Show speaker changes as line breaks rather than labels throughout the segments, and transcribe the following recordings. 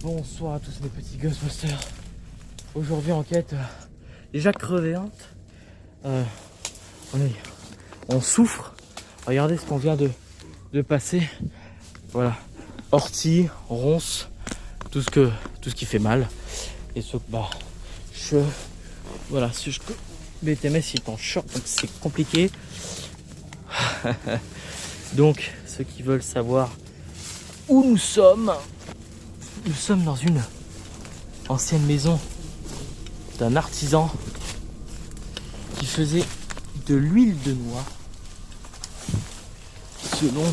Bonsoir à tous mes petits Ghostbusters. Aujourd'hui enquête déjà crevéante. On souffre. Regardez ce qu'on vient de passer. Voilà. Ortie, ronces, tout ce qui fait mal. Et ce voilà, BTMS il est en short, donc c'est compliqué. Donc ceux qui veulent savoir où nous sommes dans une ancienne maison d'un artisan qui faisait de l'huile de noix selon...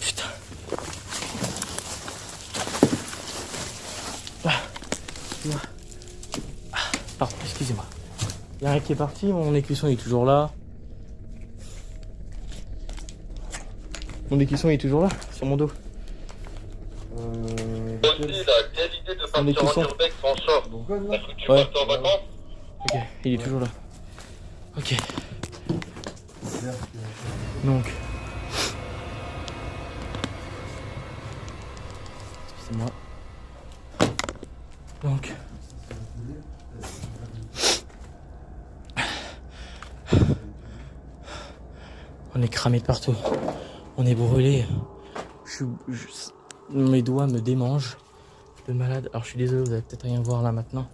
Putain. Pardon, excusez-moi. Il y a un qui est parti, mon écusson est toujours là. Mon écusson est toujours là, sur mon dos.
Quelle idée de partir en urbex en short. Est-ce que tu partes en vacances?
Ok, il est toujours là. Ok. Donc. Excusez-moi. Donc. On est cramé de partout. On est brûlé. Mes doigts me démangent. De malade. Alors je suis désolé, vous allez peut-être rien voir là maintenant.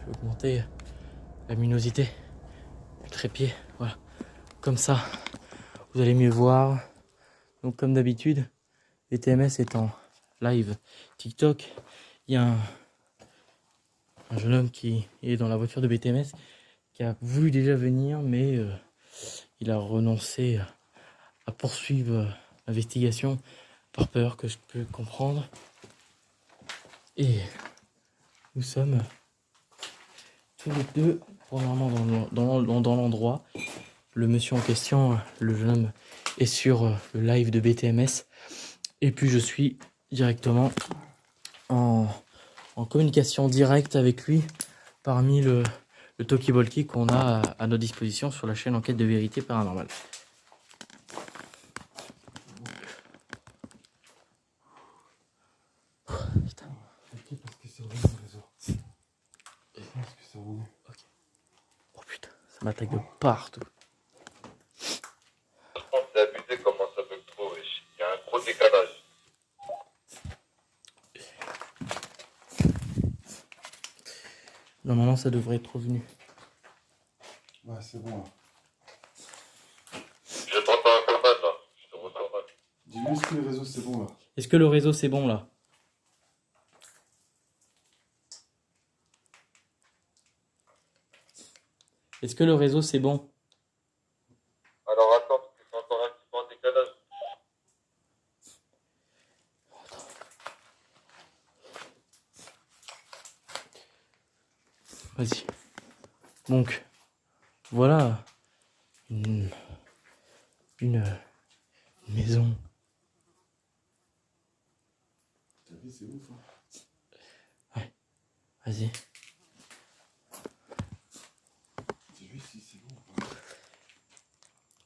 Je vais augmenter la luminosité du trépied. Voilà. Comme ça, vous allez mieux voir. Donc comme d'habitude, BTMS est en live TikTok. Il y a un jeune homme qui est dans la voiture de BTMS qui a voulu déjà venir, mais il a renoncé à poursuivre l'investigation par peur, que je peux comprendre. Et nous sommes tous les deux premièrement dans l'endroit. Le monsieur en question, le jeune homme, est sur le live de BTMS. Et puis je suis directement en communication directe avec lui parmi le talkie-walkie qu'on a à notre disposition sur la chaîne Enquête de vérité paranormale. Putain.
Ok, parce que c'est revenu le réseau. Parce que c'est revenu.
Ok. Oh putain, ça m'attaque de partout.
Je pense que c'est abusé comment ça peut trop, wesh. Il y a un gros décalage.
Normalement, ça devrait être revenu.
Ouais, c'est bon là.
Je t'entends un peu mal là. Je te entends mal.
Dis-lui, est-ce que le réseau c'est bon là?
Est-ce que le réseau c'est bon là? Est-ce que le réseau c'est bon?
Alors attends, parce que c'est encore un petit peu en décalage.
Vas-y. Donc, voilà une maison.
T'as vu, c'est ouf. Hein.
Ouais, vas-y.
Dis-lui si c'est bon ou pas.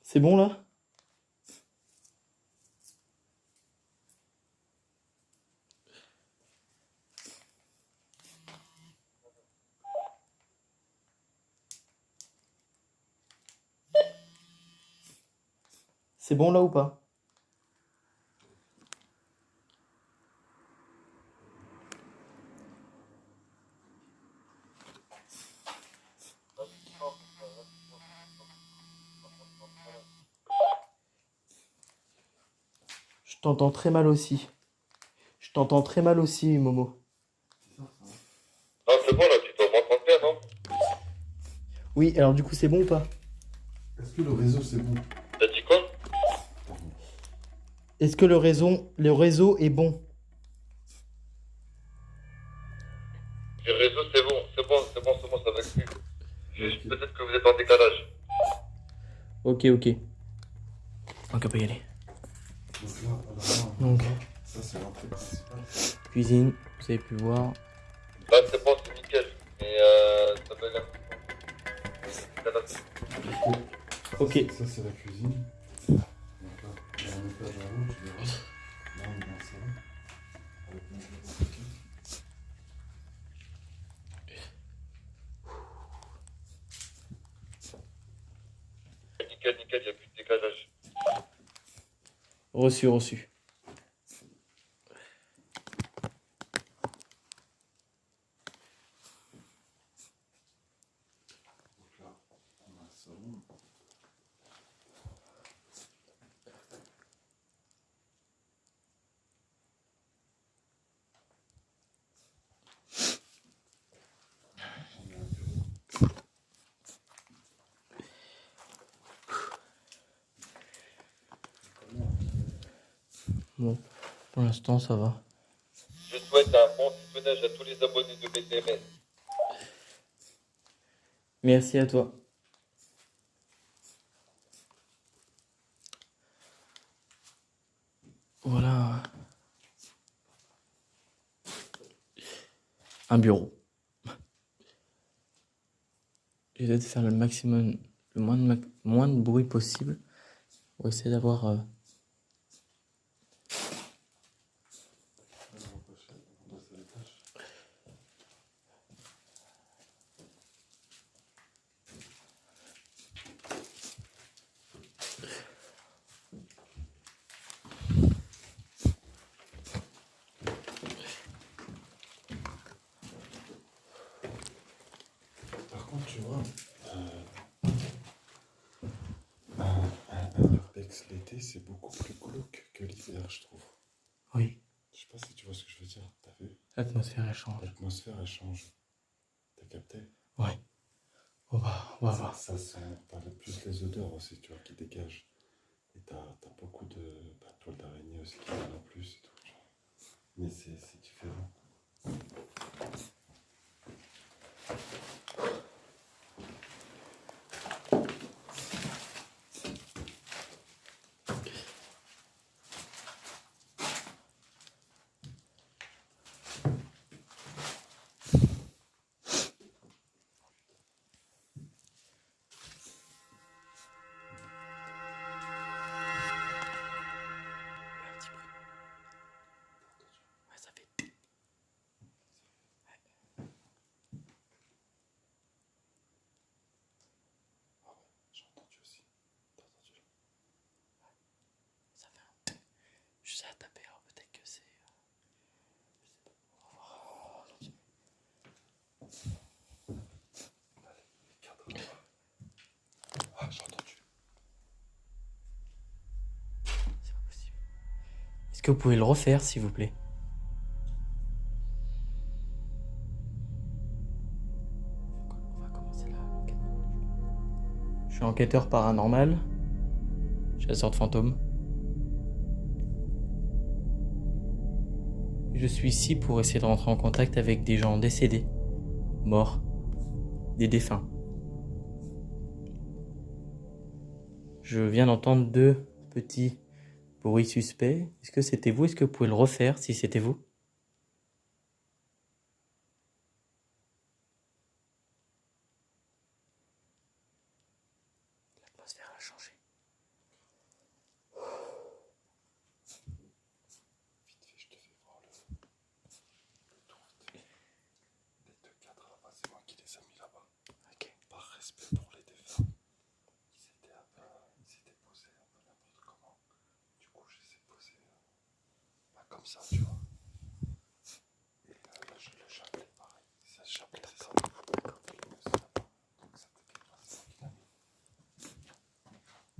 C'est bon là? C'est bon là ou pas? Je t'entends très mal aussi. Je t'entends très mal aussi, Momo.
C'est ça, ça va.
Non, c'est bon là, tu dois m'entendre bien, non?
Oui, alors du coup c'est bon ou pas?
Est-ce que le réseau c'est bon?
T'as dit quoi?
Est-ce que le réseau est bon?
Le réseau, c'est bon, ça va plus. Juste
Ok.
peut-être que vous êtes en décalage.
Ok. Donc on peut y aller.
Donc là, alors là,
Donc,
ça c'est l'entrée principale.
cuisine, vous avez pu voir.
Là, c'est bon, c'est nickel. Mais ça me l'a un petit peu.
Ok.
Ok.
Ça, c'est la cuisine. Donc là, il y a un étage en haut, tu verras. Là, on est dans le salon. Avec mon bureau.
Nickel, nickel, il n'y a plus de décalage.
Reçu, reçu.
Donc là, on a le salon. On a un bureau.
Bon, pour l'instant, ça va.
Je souhaite un bon visionnage à tous les abonnés de BTMS.
Merci à toi. Voilà. Un bureau. J'essaie de faire le maximum, le moins de bruit possible pour essayer d'avoir...
Alors, on passe à l'étage. Par contre, tu vois, un urbex l'été, c'est beaucoup plus glauque que l'hiver, je trouve.
Oui,
Je sais pas si tu vois ce que je veux dire. T'as vu?
l'atmosphère elle change.
L'atmosphère, elle change. T'as capté?
Ouais. On va voir.
Ça sent plus les odeurs aussi, tu vois, qui dégagent. Et t'as beaucoup de toiles d'araignée aussi qui viennent en plus et tout. Genre. Mais c'est différent.
Un petit bruit. Ouais, ça fait...
Ah ouais, j'ai entendu aussi. T'as entendu?
Ça fait un... Je sais à taper, alors peut-être que c'est... Je sais pas.
Allez, cadre. Ah, j'ai entendu.
C'est pas possible. Est-ce que vous pouvez le refaire, s'il vous plaît? On va commencer l'enquête. Je suis enquêteur paranormal, chasseur de fantômes. Je suis ici pour essayer de rentrer en contact avec des gens décédés, morts, des défunts. Je viens d'entendre 2 petits bruits suspects. Est-ce que c'était vous? Est-ce que vous pouvez le refaire si c'était vous? L'atmosphère a changé.
Vite fait, je te fais voir le tour des 2 cadres là-bas. C'est moi qui les ai mis là-bas.
Ok.
Par respect pour les défunts. Ils s'étaient posés un peu n'importe comment. Du coup, je les ai posés comme ça, tu vois. Et le chapelet, pareil. Ça, le chapelet, c'est ça. D'accord. Donc ça, t'inquiète pas, c'est moi qui l'ai mis.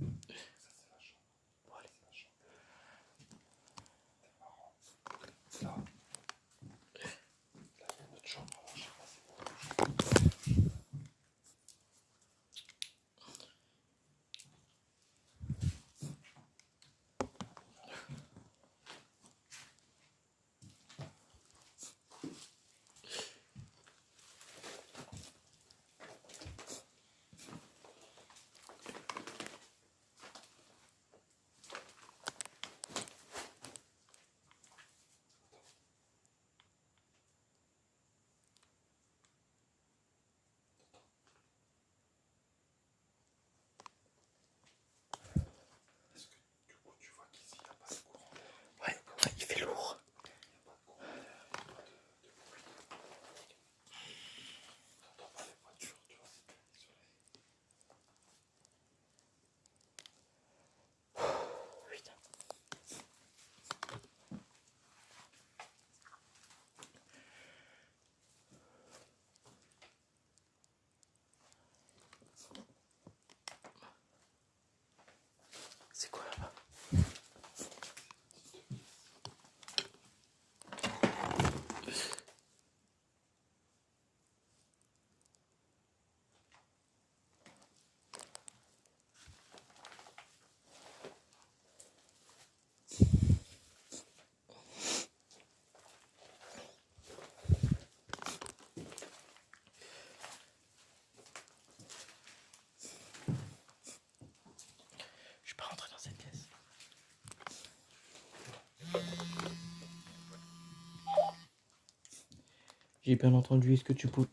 J'ai bien entendu, est-ce que tu peux...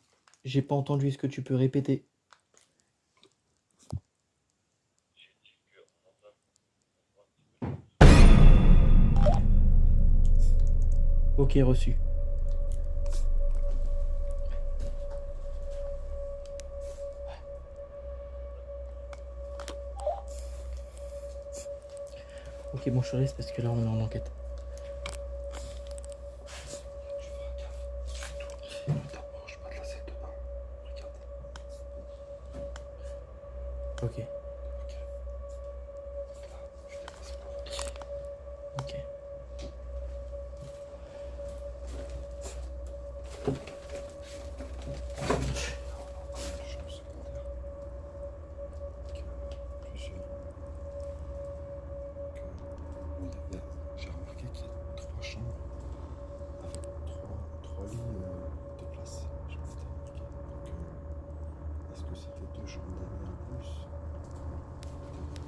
J'ai pas entendu, est-ce que tu peux répéter? Ok, reçu. Ok, bon, je te laisse parce que là, on est en enquête.
Tu feras gaffe. Surtout, ne t'approche pas de la salle de bain. Regarde.
Ok,
Ok. Là, je dépasse pas.
ok.
Chambre secondaire. Avec plusieurs. J'ai remarqué qu'il y a 3 chambres avec 3 lits de place. Je m'étais remarqué. Donc, est-ce que c'était 2 chambres d'amis en plus? Peut-être.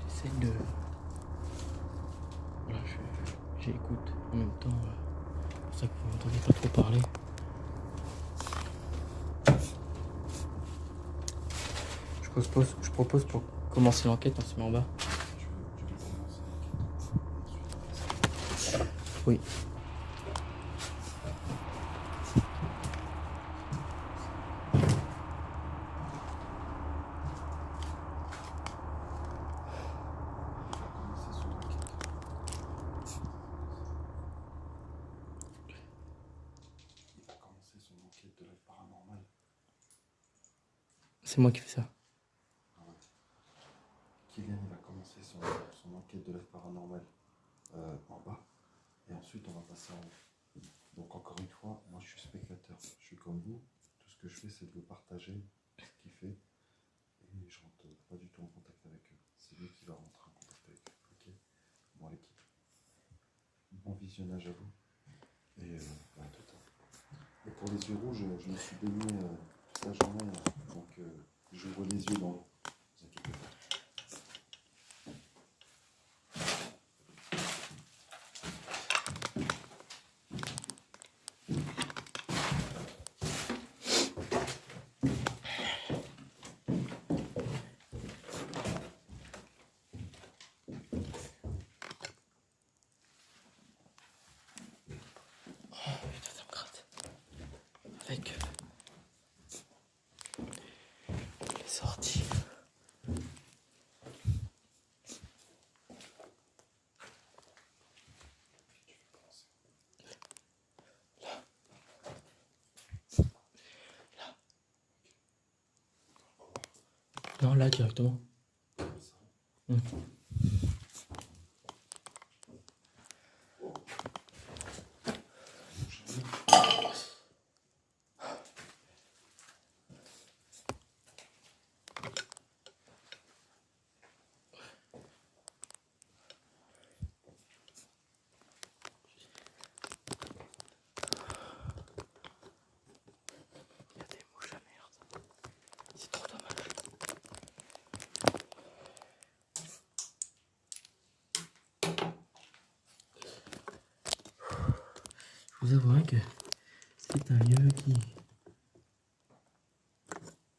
J'essaie de... Voilà, j'écoute en même temps. C'est pour ça que vous m'entendez pas trop parler. Je propose pour commencer l'enquête, on se met en bas.
Tu veux commencer ensuite?
Oui.
Il va commencer son enquête de la paranormale.
C'est moi qui fais ça.
Kylian, il va commencer son enquête de la paranormale en bas. Et ensuite, on va passer en haut. Donc, encore une fois, moi, je suis spectateur. Je suis comme vous. Tout ce que je fais, c'est de le partager, ce qu'il fait. Et je rentre pas du tout en contact avec eux. C'est lui qui va rentrer en contact avec eux. Ok? Bon, l'équipe. Bon visionnage à vous. Et à tout à l'heure. Et pour les yeux rouges, je me suis baigné toute la journée. Donc, j'ouvre les yeux dans l'eau. Ne vous inquiétez pas.
Putain, ça me gratte. Avec les sorties. Non, là directement. Mmh. Il y a des mouches à merde. C'est trop dommage. Je vous avouerai que c'est un lieu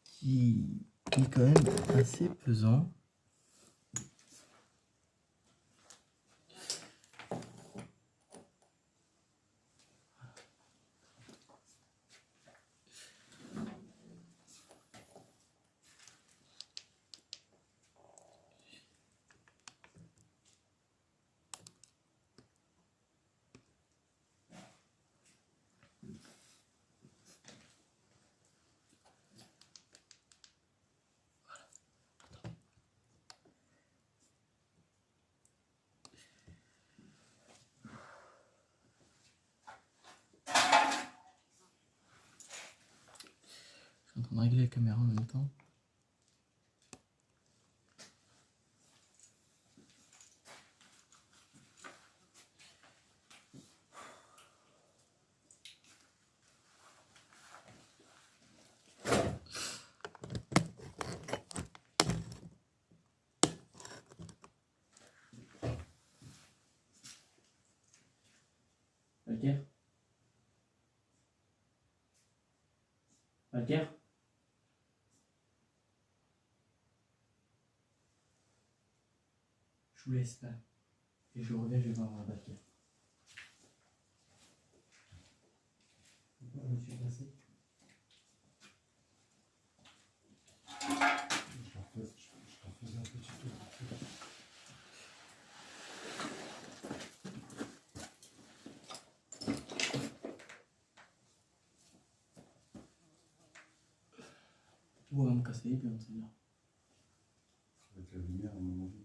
qui est quand même assez pesant. Je suis en train de régler la caméra en même temps. Valker? Valker? Je vous laisse là. Et je reviens, je vais voir Valker. Je me suis placé.
Je leur faisais un petit tour.
Tout va me casser les pieds, celle-là.
Avec la lumière, à mon avis.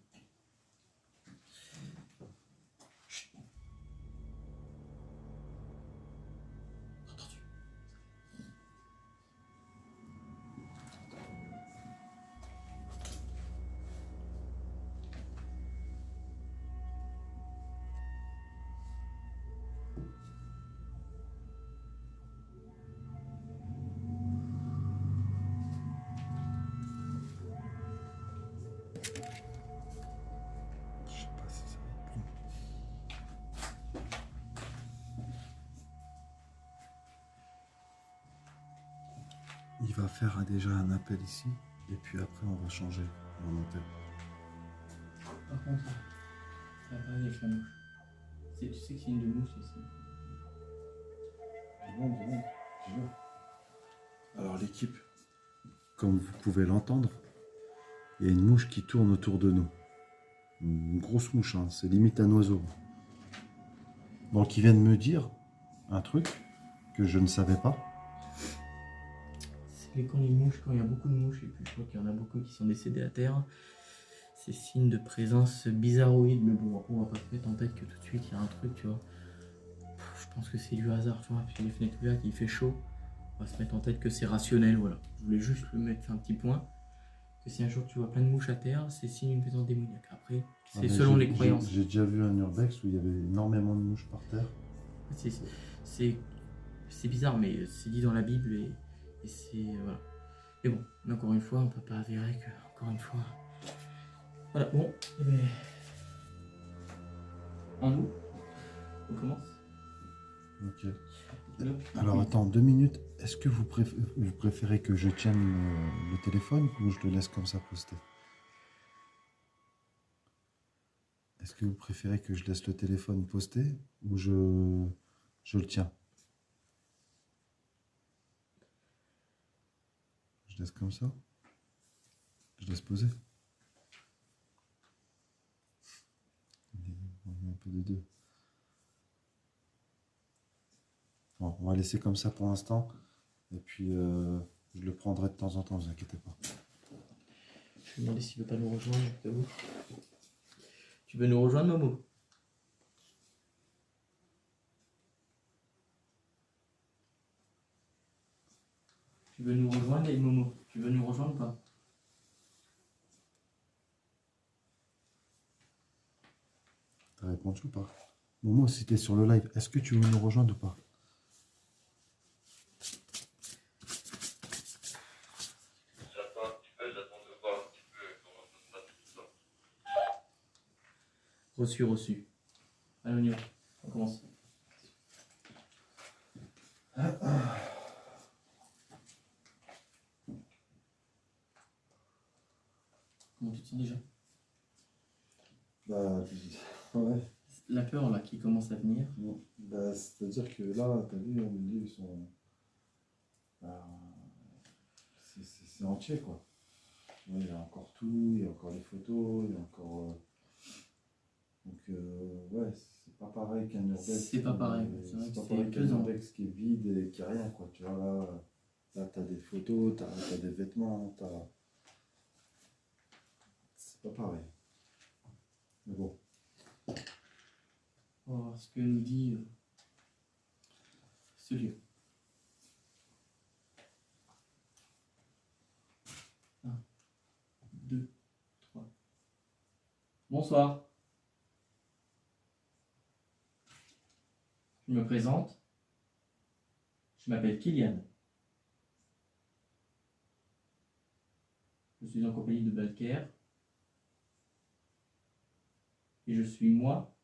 Je sais pas si ça va prendre. Il va faire déjà un appel ici, et puis après on va changer, on va monter.
Par contre, ça va pas aller avec la mouche. Tu sais que c'est une de mouche ici.
Du monde, j'y vais. Alors l'équipe, comme vous pouvez l'entendre, il y a une mouche qui tourne autour de nous. Une grosse mouche, hein, c'est limite un oiseau. Donc il vient de me dire un truc que je ne savais pas.
C'est quand les mouches, quand il y a beaucoup de mouches, et puis je crois qu'il y en a beaucoup qui sont décédés à terre, c'est signe de présence bizarroïde. Mais bon, après, on va pas se mettre en tête que tout de suite il y a un truc, tu vois. Je pense que c'est du hasard, tu vois. Puis les fenêtres ouvertes, il fait chaud. On va se mettre en tête que c'est rationnel, voilà. Je voulais juste le mettre, faire un petit point. Que si un jour tu vois plein de mouches à terre, c'est signe d'une présence démoniaque. Après, c'est selon les croyances.
J'ai déjà vu un urbex où il y avait énormément de mouches par terre.
C'est bizarre, mais c'est dit dans la Bible et c'est. Voilà. Et bon, mais encore une fois, on peut pas avérer que, encore une fois. Voilà, bon, et ben. En nous, on commence.
Ok.
Hop.
Alors attends, 2 minutes. Est-ce que vous préférez que je tienne le téléphone ou je le laisse comme ça posté? Est-ce que vous préférez que je laisse le téléphone posté ou je le tiens? Je laisse comme ça? Je laisse poser? On met un peu de deux. Bon, on va laisser comme ça pour l'instant. Et puis, je le prendrai de temps en temps, ne vous inquiétez pas.
Je vais demander s'il veut pas nous rejoindre, je t'avoue. Tu veux nous rejoindre, Momo? Tu veux nous rejoindre, les Momo? Tu veux nous rejoindre ou pas?
T'as répondu ou pas? Momo, si t'es sur le live, est-ce que tu veux nous rejoindre ou pas?
J'attends un petit peu, j'attends de voir un petit peu comment ça se passe tout ça.
Reçu, reçu. Allez, on y va. On commence. Comment tu te sens déjà?
Bah, ouais.
La peur là qui commence à venir.
Bon, bah, c'est-à-dire que là, t'as vu, au milieu, ils sont. Bah, c'est entier, quoi. Ouais, il y a encore tout, il y a encore les photos, il y a encore. Donc, ouais, c'est pas pareil qu'un urbex.
C'est pas pareil, c'est vrai
C'est
que
pas
c'est
pareil qu'un
pesant.
urbex qui est vide et qui a rien, quoi. Tu vois, là t'as des photos, t'as des vêtements, c'est pas pareil. Mais bon.
On va voir ce que nous dit ce lieu. 1, 2, 3. Bonsoir. Je me présente. Je m'appelle Kylian. Je suis en compagnie de Valker. Et je suis moi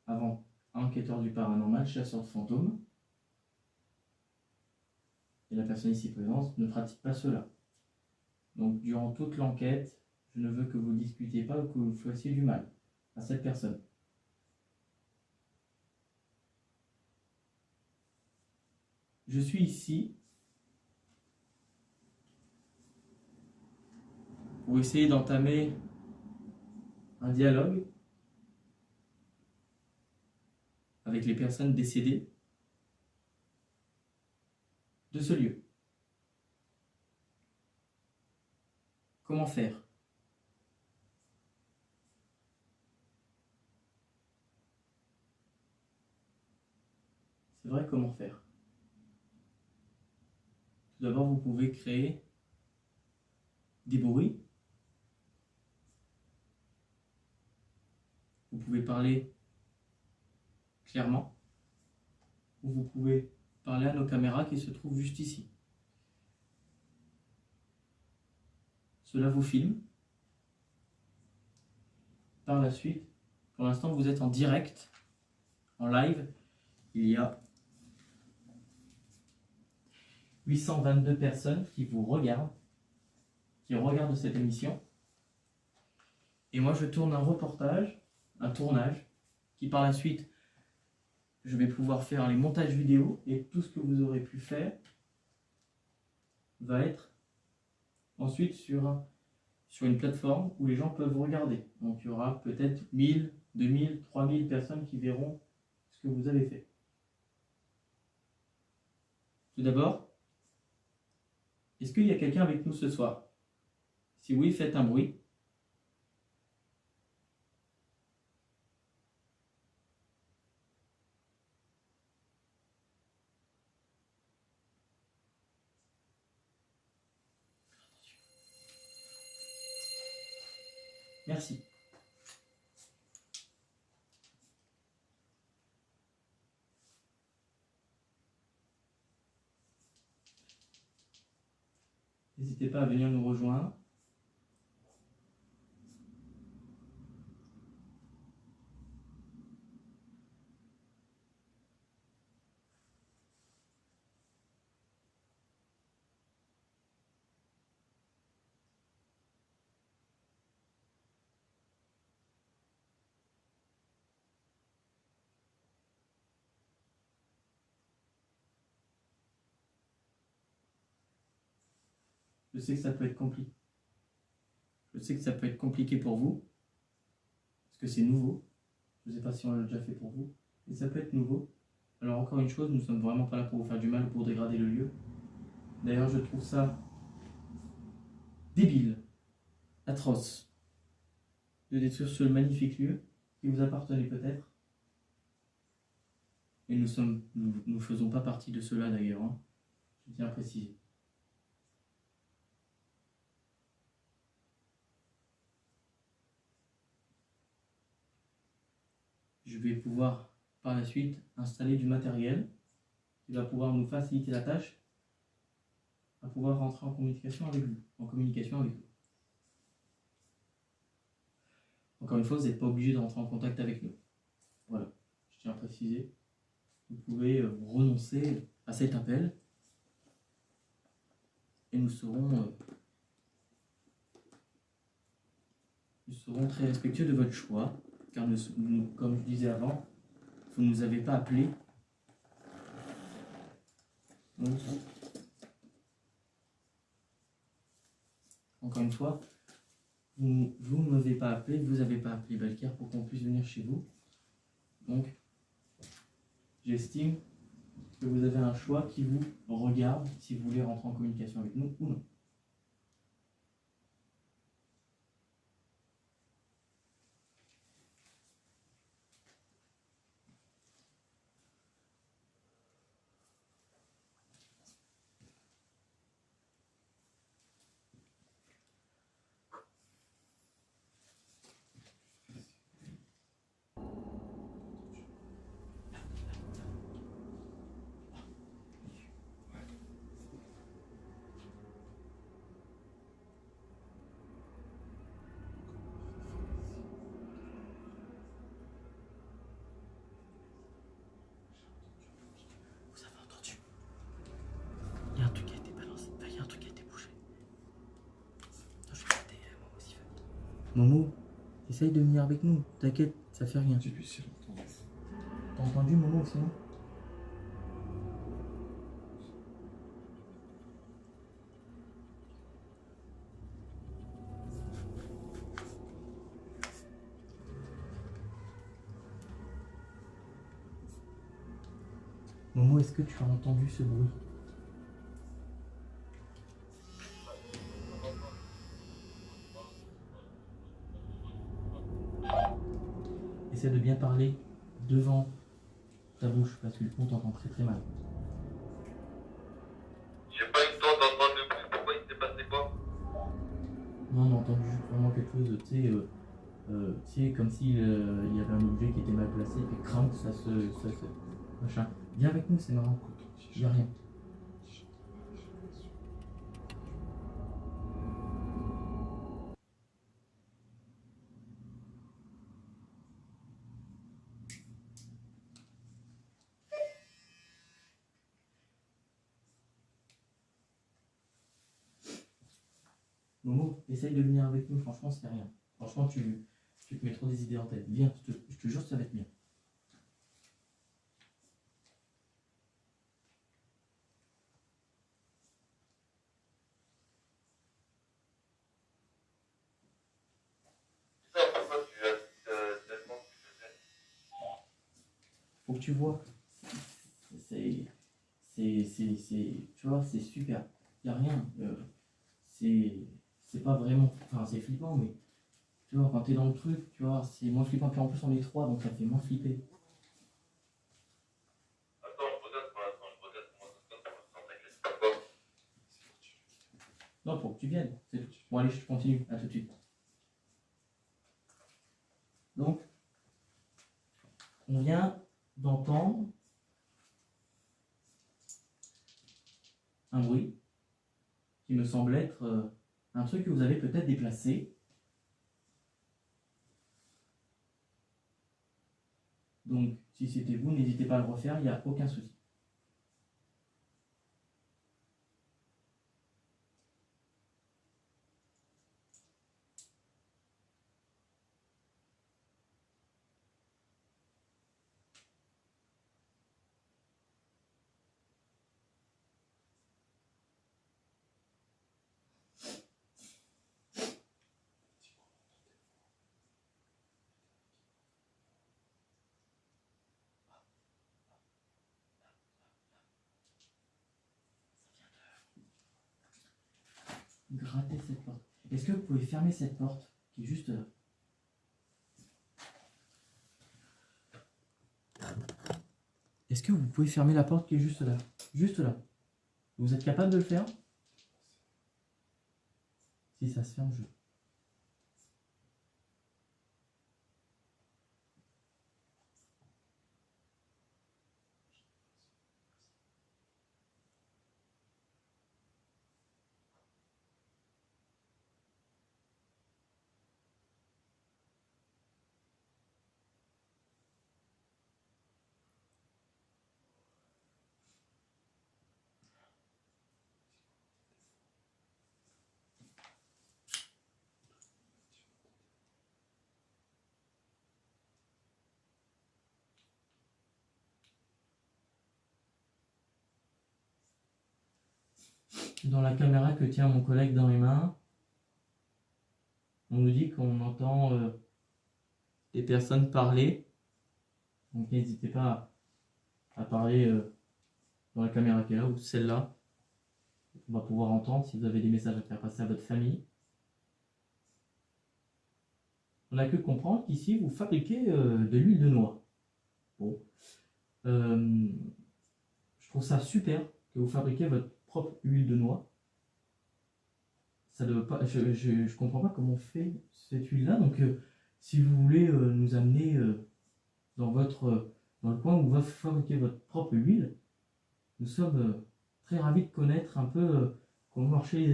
avant enquêteur du paranormal, chasseur de fantômes. Et la personne ici présente ne pratique pas cela. Donc, durant toute l'enquête, je ne veux que vous discutiez pas ou que vous fassiez du mal à cette personne. Je suis ici pour essayer d'entamer un dialogue avec les personnes décédées de ce lieu. Comment faire? C'est vrai, comment faire? Tout d'abord, vous pouvez créer des bruits. Vous pouvez parler clairement. Ou vous pouvez parler à nos caméras qui se trouvent juste ici. Cela vous filme. Par la suite, pour l'instant, vous êtes en direct, en live. Il y a 822 personnes qui vous regardent, qui regardent cette émission. Et moi, je tourne un reportage, un tournage, qui par la suite, je vais pouvoir faire les montages vidéo et tout ce que vous aurez pu faire va être ensuite sur une plateforme où les gens peuvent regarder. Donc, il y aura peut-être 1000, 2000, 3000 personnes qui verront ce que vous avez fait. Tout d'abord, est-ce qu'il y a quelqu'un avec nous ce soir? Si oui, faites un bruit. Merci. N'hésitez pas à venir nous rejoindre. Je sais que ça peut être compliqué. Je sais que ça peut être compliqué pour vous, parce que c'est nouveau. Je ne sais pas si on l'a déjà fait pour vous, mais ça peut être nouveau. Alors encore une chose, nous ne sommes vraiment pas là pour vous faire du mal ou pour dégrader le lieu. D'ailleurs, je trouve ça débile, atroce, de détruire ce magnifique lieu qui vous appartenait peut-être. Et nous faisons pas partie de cela d'ailleurs, hein. Je tiens à préciser. Je vais pouvoir par la suite installer du matériel qui va pouvoir nous faciliter la tâche à pouvoir rentrer en communication avec vous. Encore une fois, vous n'êtes pas obligé de rentrer en contact avec nous. Voilà, je tiens à préciser. Vous pouvez renoncer à cet appel et nous serons très respectueux de votre choix, car nous, comme je disais avant, vous ne nous avez pas appelé. Donc, encore une fois, vous ne m'avez pas appelé, vous n'avez pas appelé Balker pour qu'on puisse venir chez vous. Donc, j'estime que vous avez un choix qui vous regarde si vous voulez rentrer en communication avec nous ou non. Momo, essaye de venir avec nous. T'inquiète, ça fait rien.
Dis-lui s'il a entendu.
T'as entendu Momo sinon? Momo, est-ce que tu as entendu ce bruit? Essaie de bien parler devant ta bouche parce que le on t'entend très très mal.
J'ai pas eu le temps d'entendre le bruit, pourquoi il s'est passé quoi?
Non, on a entendu vraiment quelque chose, tu sais, comme s'il y avait un objet qui était mal placé et puis crank, ça se machin. Viens avec nous, c'est marrant. Il n'y a rien. Momo, essaye de venir avec nous, franchement, c'est rien. Franchement, tu te mets trop des idées en tête. Viens, je te jure, ça va être bien.
Ça, pourquoi tu as tellement que tu faisais?
Faut que tu vois. Tu vois, c'est super. Il n'y a rien. C'est pas vraiment. Enfin, c'est flippant, mais tu vois, quand t'es dans le truc, tu vois, c'est moins flippant. Puis en plus, on est trois, donc ça fait moins flipper.
Attends, je regarde pour l'instant, je regarde comment ça se passe pour l'instant, t'inquiète pas. Quoi?
Non, pour que tu viennes, c'est tout. Bon, allez, je continue. À tout de suite. Donc, on vient d'entendre un bruit qui me semble être un truc que vous avez peut-être déplacé. Donc, si c'était vous, n'hésitez pas à le refaire, il n'y a aucun souci. Gratter cette porte. Est-ce que vous pouvez fermer cette porte qui est juste là? Est-ce que vous pouvez fermer la porte qui est juste là? Juste là. Vous êtes capable de le faire? Si ça se ferme, je... Dans la caméra que tient mon collègue dans les mains, on nous dit qu'on entend des personnes parler. Donc n'hésitez pas à parler dans la caméra qui est là ou celle-là. On va pouvoir entendre si vous avez des messages à faire passer à votre famille. On n'a que comprendre qu'ici vous fabriquez de l'huile de noix. Bon. Je trouve ça super que vous fabriquez votre propre huile de noix. Ça doit pas, je comprends pas comment on fait cette huile-là. Donc si vous voulez nous amener dans le coin où vous va fabriquer votre propre huile, nous sommes très ravis de connaître un peu comment marcher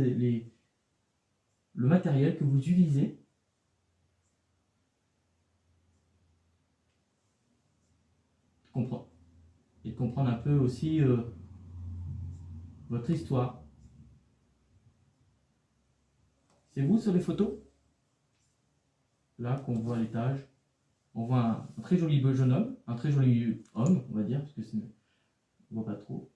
le matériel que vous utilisez. Et de comprendre un peu aussi votre histoire. C'est vous sur les photos? là qu'on voit à l'étage. On voit un très joli jeune homme, un très joli homme, on va dire, parce que c'est, on voit pas trop.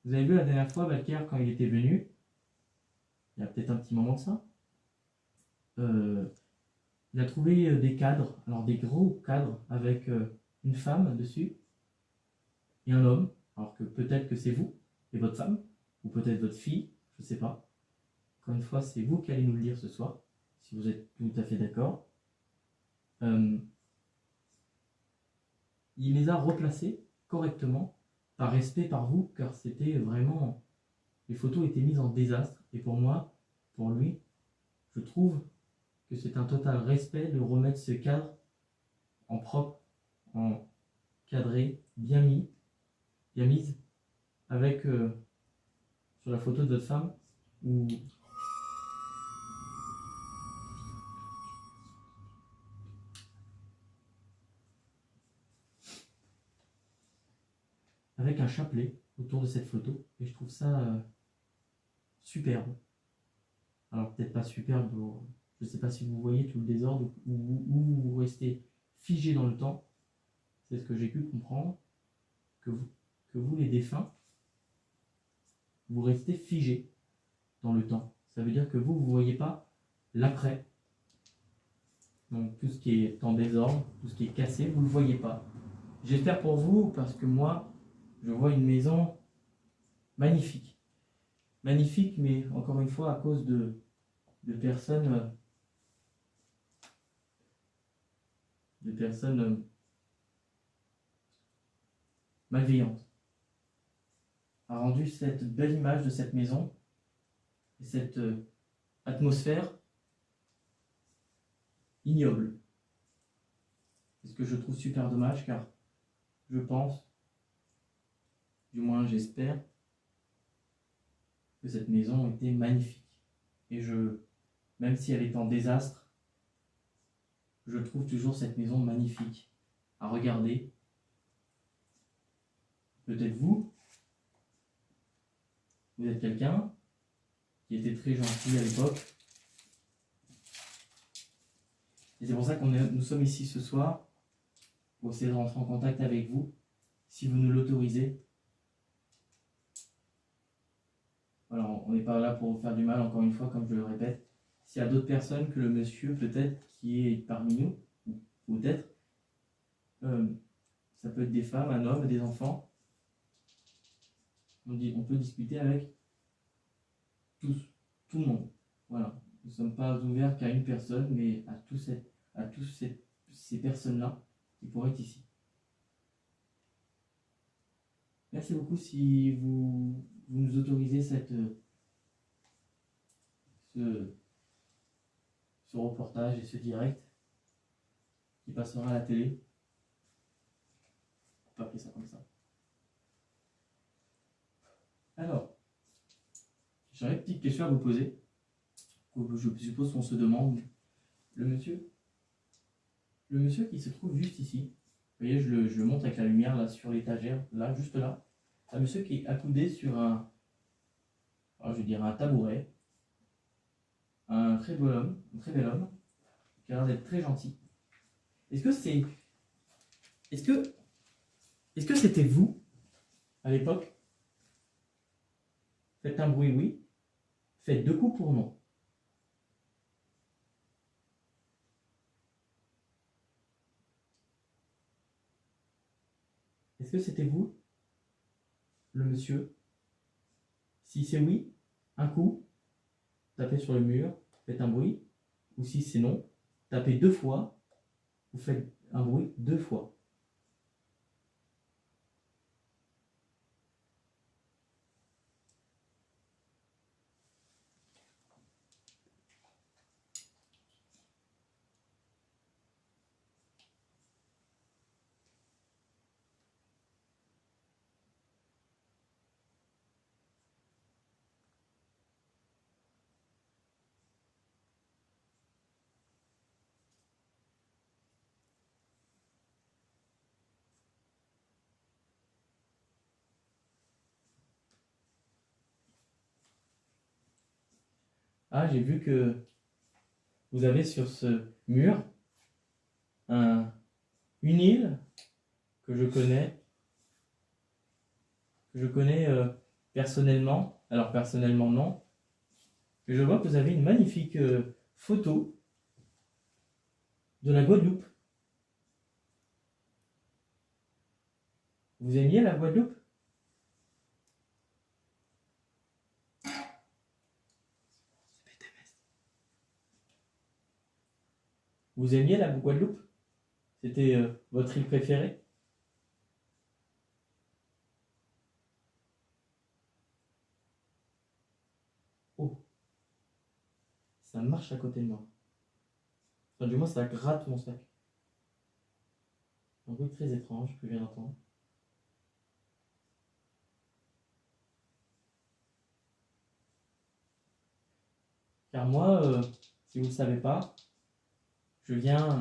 Vous avez vu la dernière fois, Valker, quand il était venu, il y a peut-être un petit moment de ça, il a trouvé des cadres, alors des gros cadres avec une femme dessus et un homme, alors que peut-être que c'est vous et votre femme, ou peut-être votre fille, je ne sais pas. Encore une fois, c'est vous qui allez nous le dire ce soir, si vous êtes tout à fait d'accord. Il les a replacés correctement, par respect par vous, car c'était vraiment... Les photos étaient mises en désastre, et pour moi, pour lui, je trouve que c'est un total respect de remettre ce cadre en propre, en cadré, bien mis, bien mise, avec sur la photo de votre femme, où avec un chapelet autour de cette photo, et je trouve ça superbe. Alors peut-être pas superbe, je ne sais pas si vous voyez tout le désordre, ou vous restez figé dans le temps, c'est ce que j'ai pu comprendre, que vous les défunts, vous restez figé dans le temps. Ça veut dire que vous ne voyez pas l'après. Donc tout ce qui est en désordre, tout ce qui est cassé, vous ne le voyez pas. J'espère pour vous, parce que moi, je vois une maison magnifique. Magnifique, mais encore une fois, à cause de personnes... malveillantes. A rendu cette belle image de cette maison, et cette atmosphère ignoble. C'est ce que je trouve super dommage, car je pense, du moins j'espère, que cette maison était magnifique. Et même si elle est en désastre, je trouve toujours cette maison magnifique à regarder. Peut-être vous êtes quelqu'un qui était très gentil à l'époque. Et c'est pour ça nous sommes ici ce soir, pour essayer de rentrer en contact avec vous, si vous nous l'autorisez. Voilà, on n'est pas là pour vous faire du mal, encore une fois, comme je le répète. S'il y a d'autres personnes que le monsieur, peut-être, qui est parmi nous, ou peut-être, ça peut être des femmes, un homme, des enfants. On peut discuter avec tout le monde. Voilà. Nous ne sommes pas ouverts qu'à une personne, mais à tous ces personnes-là qui pourraient être ici. Merci beaucoup si vous nous autorisez ce reportage et ce direct qui passera à la télé. On peut appeler ça comme ça. Alors, j'aurais une petite question à vous poser. Je suppose qu'on se demande. Le monsieur qui se trouve juste ici, vous voyez, je le montre avec la lumière là sur l'étagère, là, juste là. Un monsieur qui est accoudé sur un tabouret. Un très bel homme, qui a l'air d'être très gentil. Est-ce que c'était vous, à l'époque? Faites un bruit oui, faites 2 coups pour non. Est-ce que c'était vous, le monsieur? Si c'est oui, un coup, tapez sur le mur, faites un bruit. Ou si c'est non, tapez 2 fois, vous faites un bruit 2 fois. Ah, j'ai vu que vous avez sur ce mur une île que je connais personnellement. Alors personnellement non. Et je vois que vous avez une magnifique photo de la Guadeloupe. Vous aimiez la Guadeloupe? Vous aimiez la Guadeloupe? C'était votre île préférée? Oh, ça marche à côté de moi. Enfin, du moins, ça gratte mon sac. Un bruit très étrange que je viens d'entendre. Car moi, si vous ne le savez pas, je viens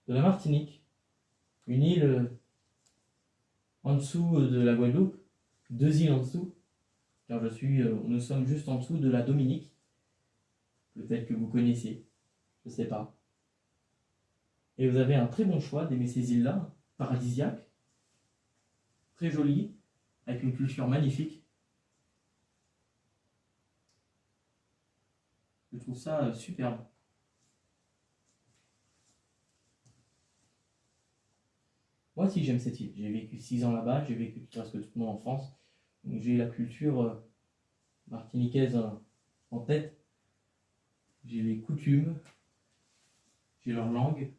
de la Martinique, une île en dessous de la Guadeloupe, 2 îles en dessous, car nous sommes juste en dessous de la Dominique. Peut-être que vous connaissez, je ne sais pas. Et vous avez un très bon choix d'aimer ces îles-là, paradisiaques, très jolies, avec une culture magnifique. Je trouve ça superbe. Moi aussi j'aime cette île. J'ai vécu 6 ans là-bas, j'ai vécu presque toute mon enfance. Donc j'ai la culture martiniquaise en tête. J'ai les coutumes, j'ai leur langue.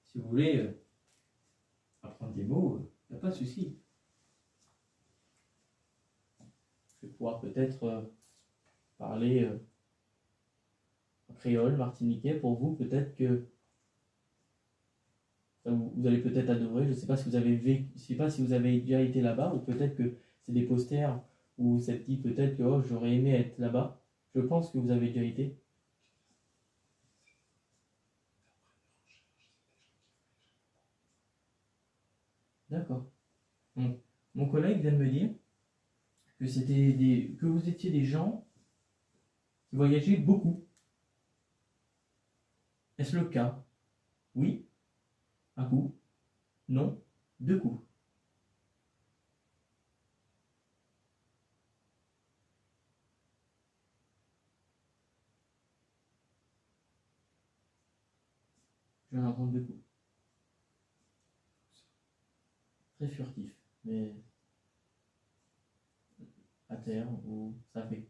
Si vous voulez apprendre des mots, il n'y a pas de souci. Je vais pouvoir peut-être parler créole, martiniquais pour vous. Peut-être que vous allez peut-être adorer. Je ne sais pas si vous avez je sais pas si vous avez déjà été là-bas, ou peut-être que c'est des posters où ça dit peut-être que oh, j'aurais aimé être là-bas. Je pense que vous avez déjà été. D'accord. Mon collègue vient de me dire que que vous étiez des gens qui voyageaient beaucoup. Est-ce le cas? Oui, un coup. Non, 2 coups. Je viens d'entendre 2 coups. Très furtif, mais à terre où ça fait.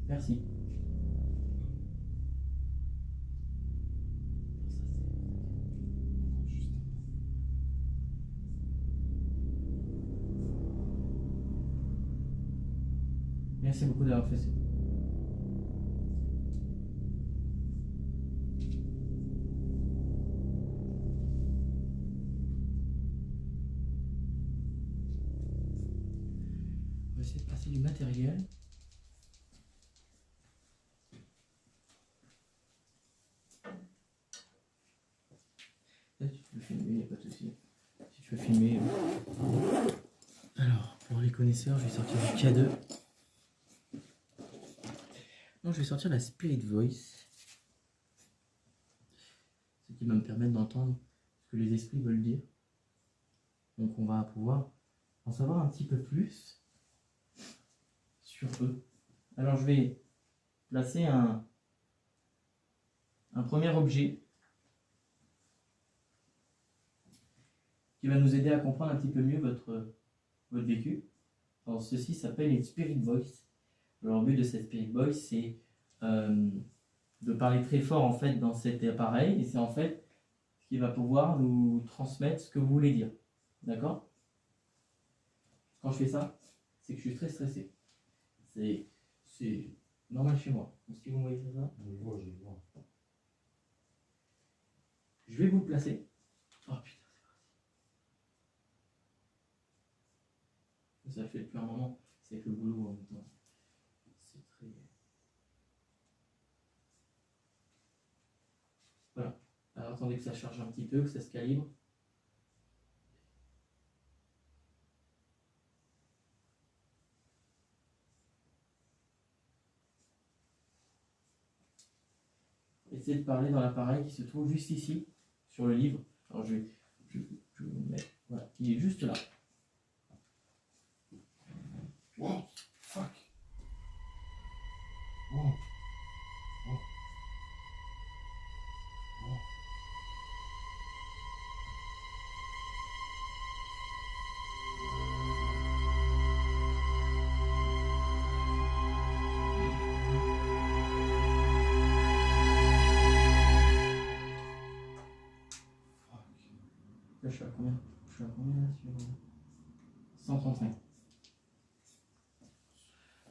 Merci. Merci beaucoup d'avoir fait ça. On va essayer de passer du matériel. Là, tu peux filmer, il n'y a pas de souci. Si tu veux filmer. Alors, pour les connaisseurs, je vais sortir du K2. Non, je vais sortir la Spirit Voice. Ce qui va me permettre d'entendre ce que les esprits veulent dire. Donc on va pouvoir en savoir un petit peu plus sur eux. Alors je vais placer un premier objet qui va nous aider à comprendre un petit peu mieux votre vécu. Alors ceci s'appelle une Spirit Voice. Alors, le but de cette Spirit Voice, c'est de parler très fort en fait dans cet appareil, et c'est en fait ce qui va pouvoir nous transmettre ce que vous voulez dire. D'accord? Quand je fais ça, c'est que je suis très stressé. C'est normal chez moi. Donc, si vous voyez ça,
Je le vois, je le vois.
je vais vous le placer. Oh putain, c'est parti. Ça fait depuis un moment. C'est avec le boulot en même temps. C'est très. Voilà. Alors attendez que ça charge un petit peu, que ça se calibre. Essayez de parler dans l'appareil qui se trouve juste ici, sur le livre. Alors je vais vous le mettre. Voilà, il est juste là.
Wow, fuck. Wow. Wow. Wow. Fuck.
Là, je suis à combien? Je suis à combien là sur 135.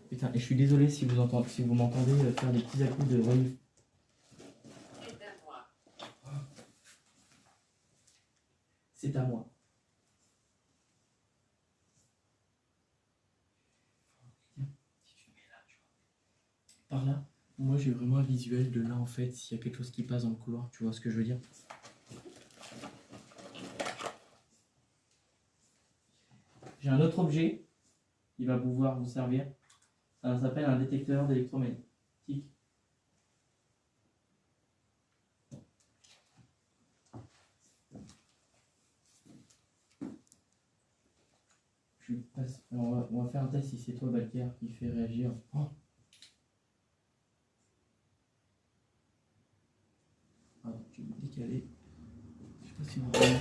Putain, et je suis désolé si vous entendez, si vous m'entendez faire des petits à-coups de relief. C'est à moi. Tiens, si tu mets là, tu vois. Par là, moi j'ai vraiment un visuel de là en fait, s'il y a quelque chose qui passe dans le couloir, tu vois ce que je veux dire? J'ai un autre objet qui va pouvoir vous servir. Ça s'appelle un détecteur d'électromagnétique. On va faire un test si c'est toi, Balker, qui fait réagir. Oh. Ah, je vais me décaler. Je sais pas si vous voyez.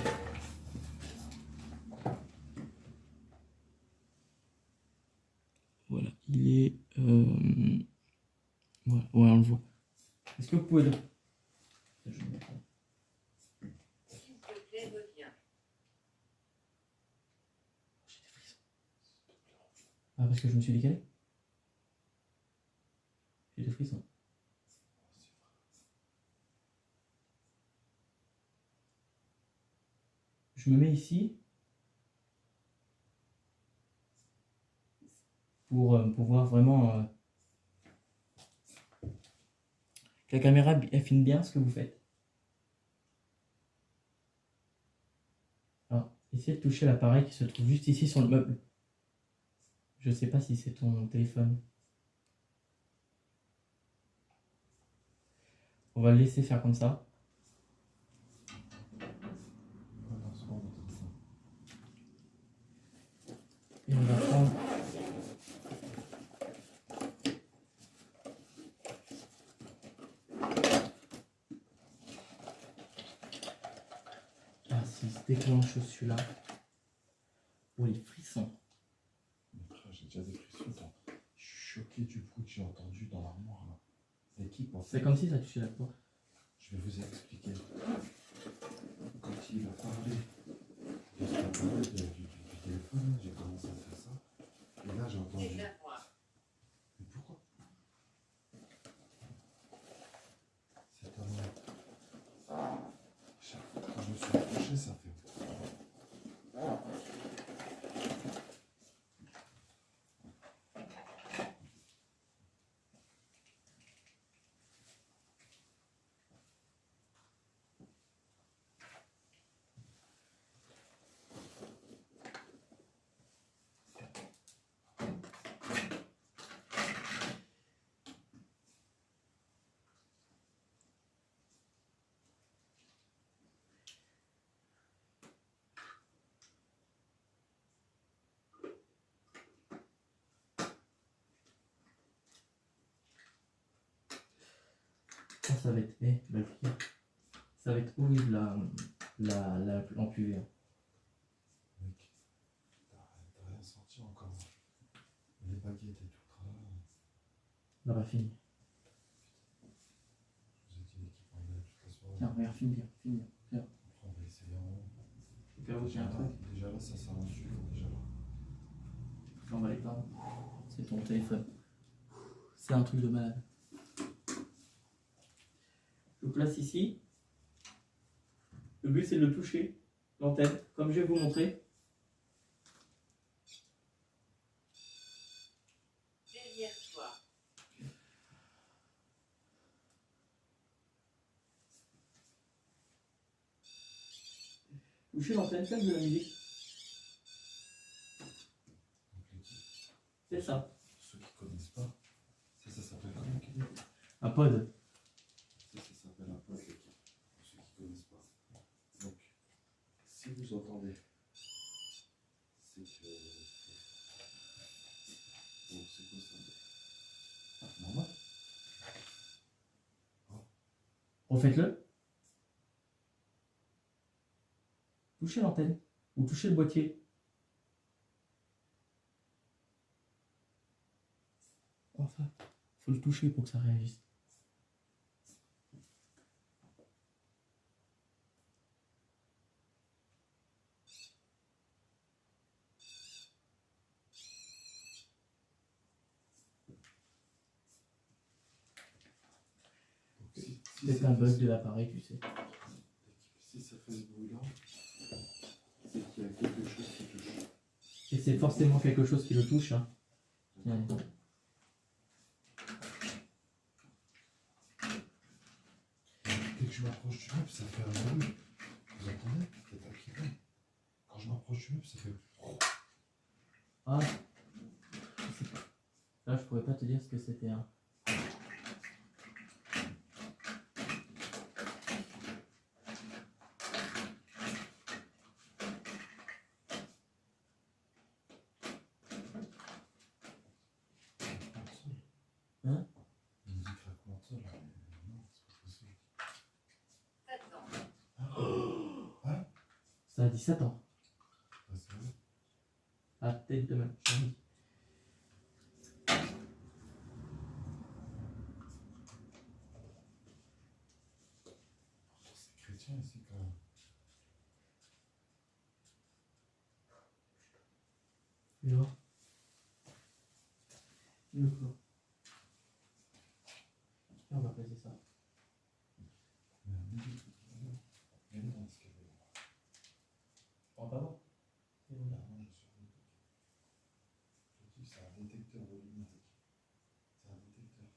Voilà, il est. Ouais, on le voit. Est-ce que vous pouvez le. Je vais mettre là.
S'il te plaît, reviens.
J'ai des frissons. Ah, parce que je me suis décalé? J'ai des frissons. Je me mets ici pour pouvoir vraiment que la caméra elle filme bien ce que vous faites. Alors, essayez de toucher l'appareil qui se trouve juste ici sur le meuble. Je sais pas si c'est ton téléphone. On va le laisser faire comme ça. Et on va prendre. Ah, s'il se déclenche celui-là. Oh, les frissons.
Mais frère, j'ai déjà des frissons. Je suis choqué du bruit que j'ai entendu dans l'armoire là. L'équipe en fait.
C'est comme si ça touchait la porte.
Je vais vous expliquer. Quand il a parlé de ce appareil du téléphone, j'ai commencé à faire ça. Et là, j'ai entendu. Mais pourquoi? C'est à moi. Chaque fois que je me suis approché, ça fait.
Ça va être. Ça va être horrible l'enculé.
Mec, t'as rien senti encore. Les baguettes et tout.
On va finir.
Je vous ai dit l'équipe en est toute la soirée.
Tiens, regarde, filme bien. Regarde.
Après, on va essayer en haut.
Au cas où il y a un truc.
Déjà là, ça sert à suivre. Déjà là.
On va l'éteindre. C'est ton téléphone. C'est un truc de malade. Je vous place ici. Le but c'est de le toucher, l'antenne, comme je vais vous montrer.
Derrière toi.
Toucher l'antenne, celle de la musique. C'est ça.
Ceux qui connaissent pas, ça s'appelle comment?
Un pod.
Ça s'appelle un pod, les gars. Pour ceux qui connaissent pas. Donc, si vous entendez, c'est que. Bon, c'est quoi ça? Normal?
Refaites-le. Touchez l'antenne. Ou touchez le boîtier. Enfin, faut le toucher pour que ça réagisse. C'est un bug de l'appareil, tu sais.
Si ça fait ce bruit-là, c'est qu'il y a quelque chose qui touche.
Et c'est forcément quelque chose qui le touche. Hein. Ouais.
Dès que je m'approche du meuble, ça fait un bruit. Vous entendez? Peut-être un qui tombe. Quand je m'approche du meuble, ça fait.
Ah, je sais pas. Là, je pourrais pas te dire ce que c'était. Hein. Hein?
Il me dit craquement de sol. Non, c'est pas possible.
Attends.
Hein?
Ça a 17 ans.
Ah, c'est vrai?
Ah, peut-être demain.
C'est chrétien ici quand même.
Tu vois? Le clos. Et on va placer ça.
Mais non, ce qu'elle est.
On va voir.
Ah non, je suis c'est un détecteur de lumière. C'est un détecteur.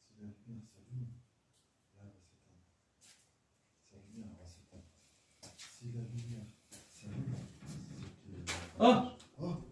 Si la lumière s'allume, là, elle va s'éteindre. Sa lumière va s'éteindre. Si la lumière s'allume, c'est que.
Oh!
Oh!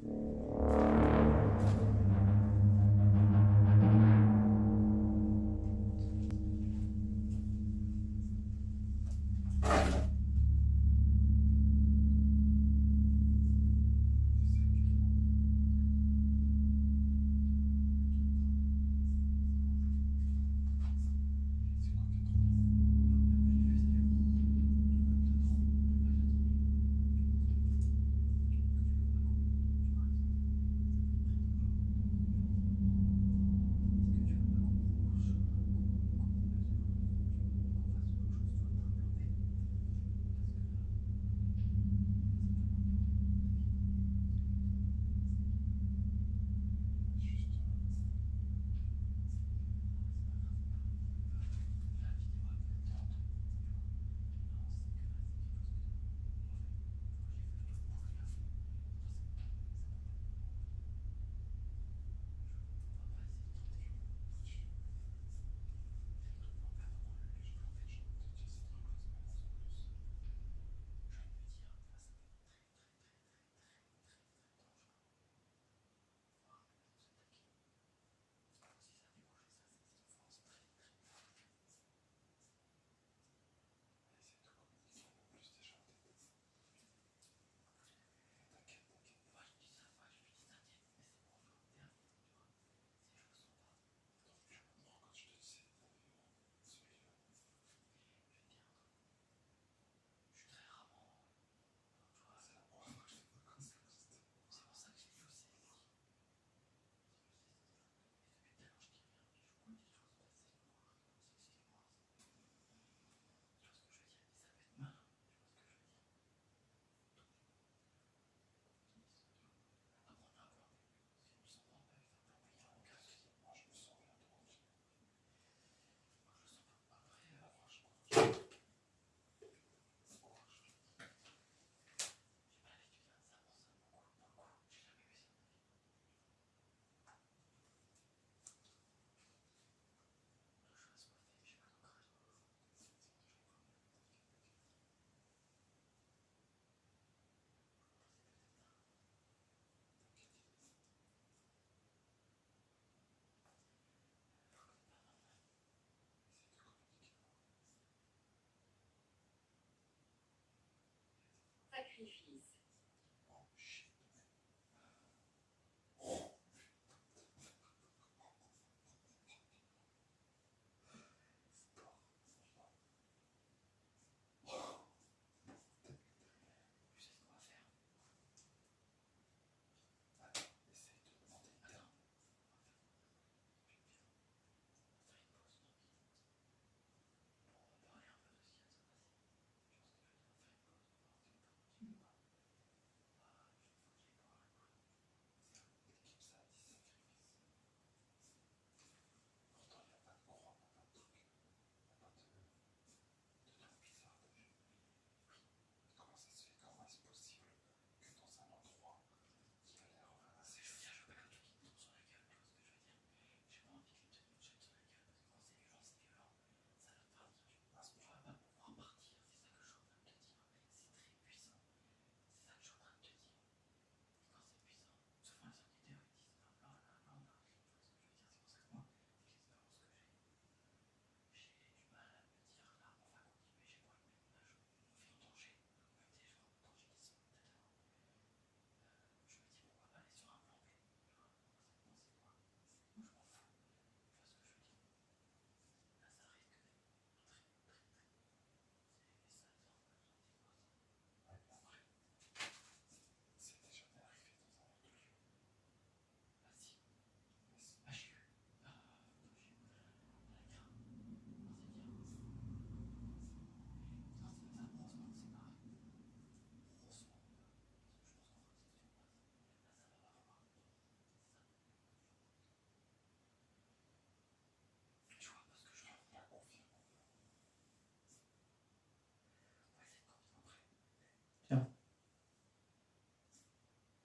sacrifice.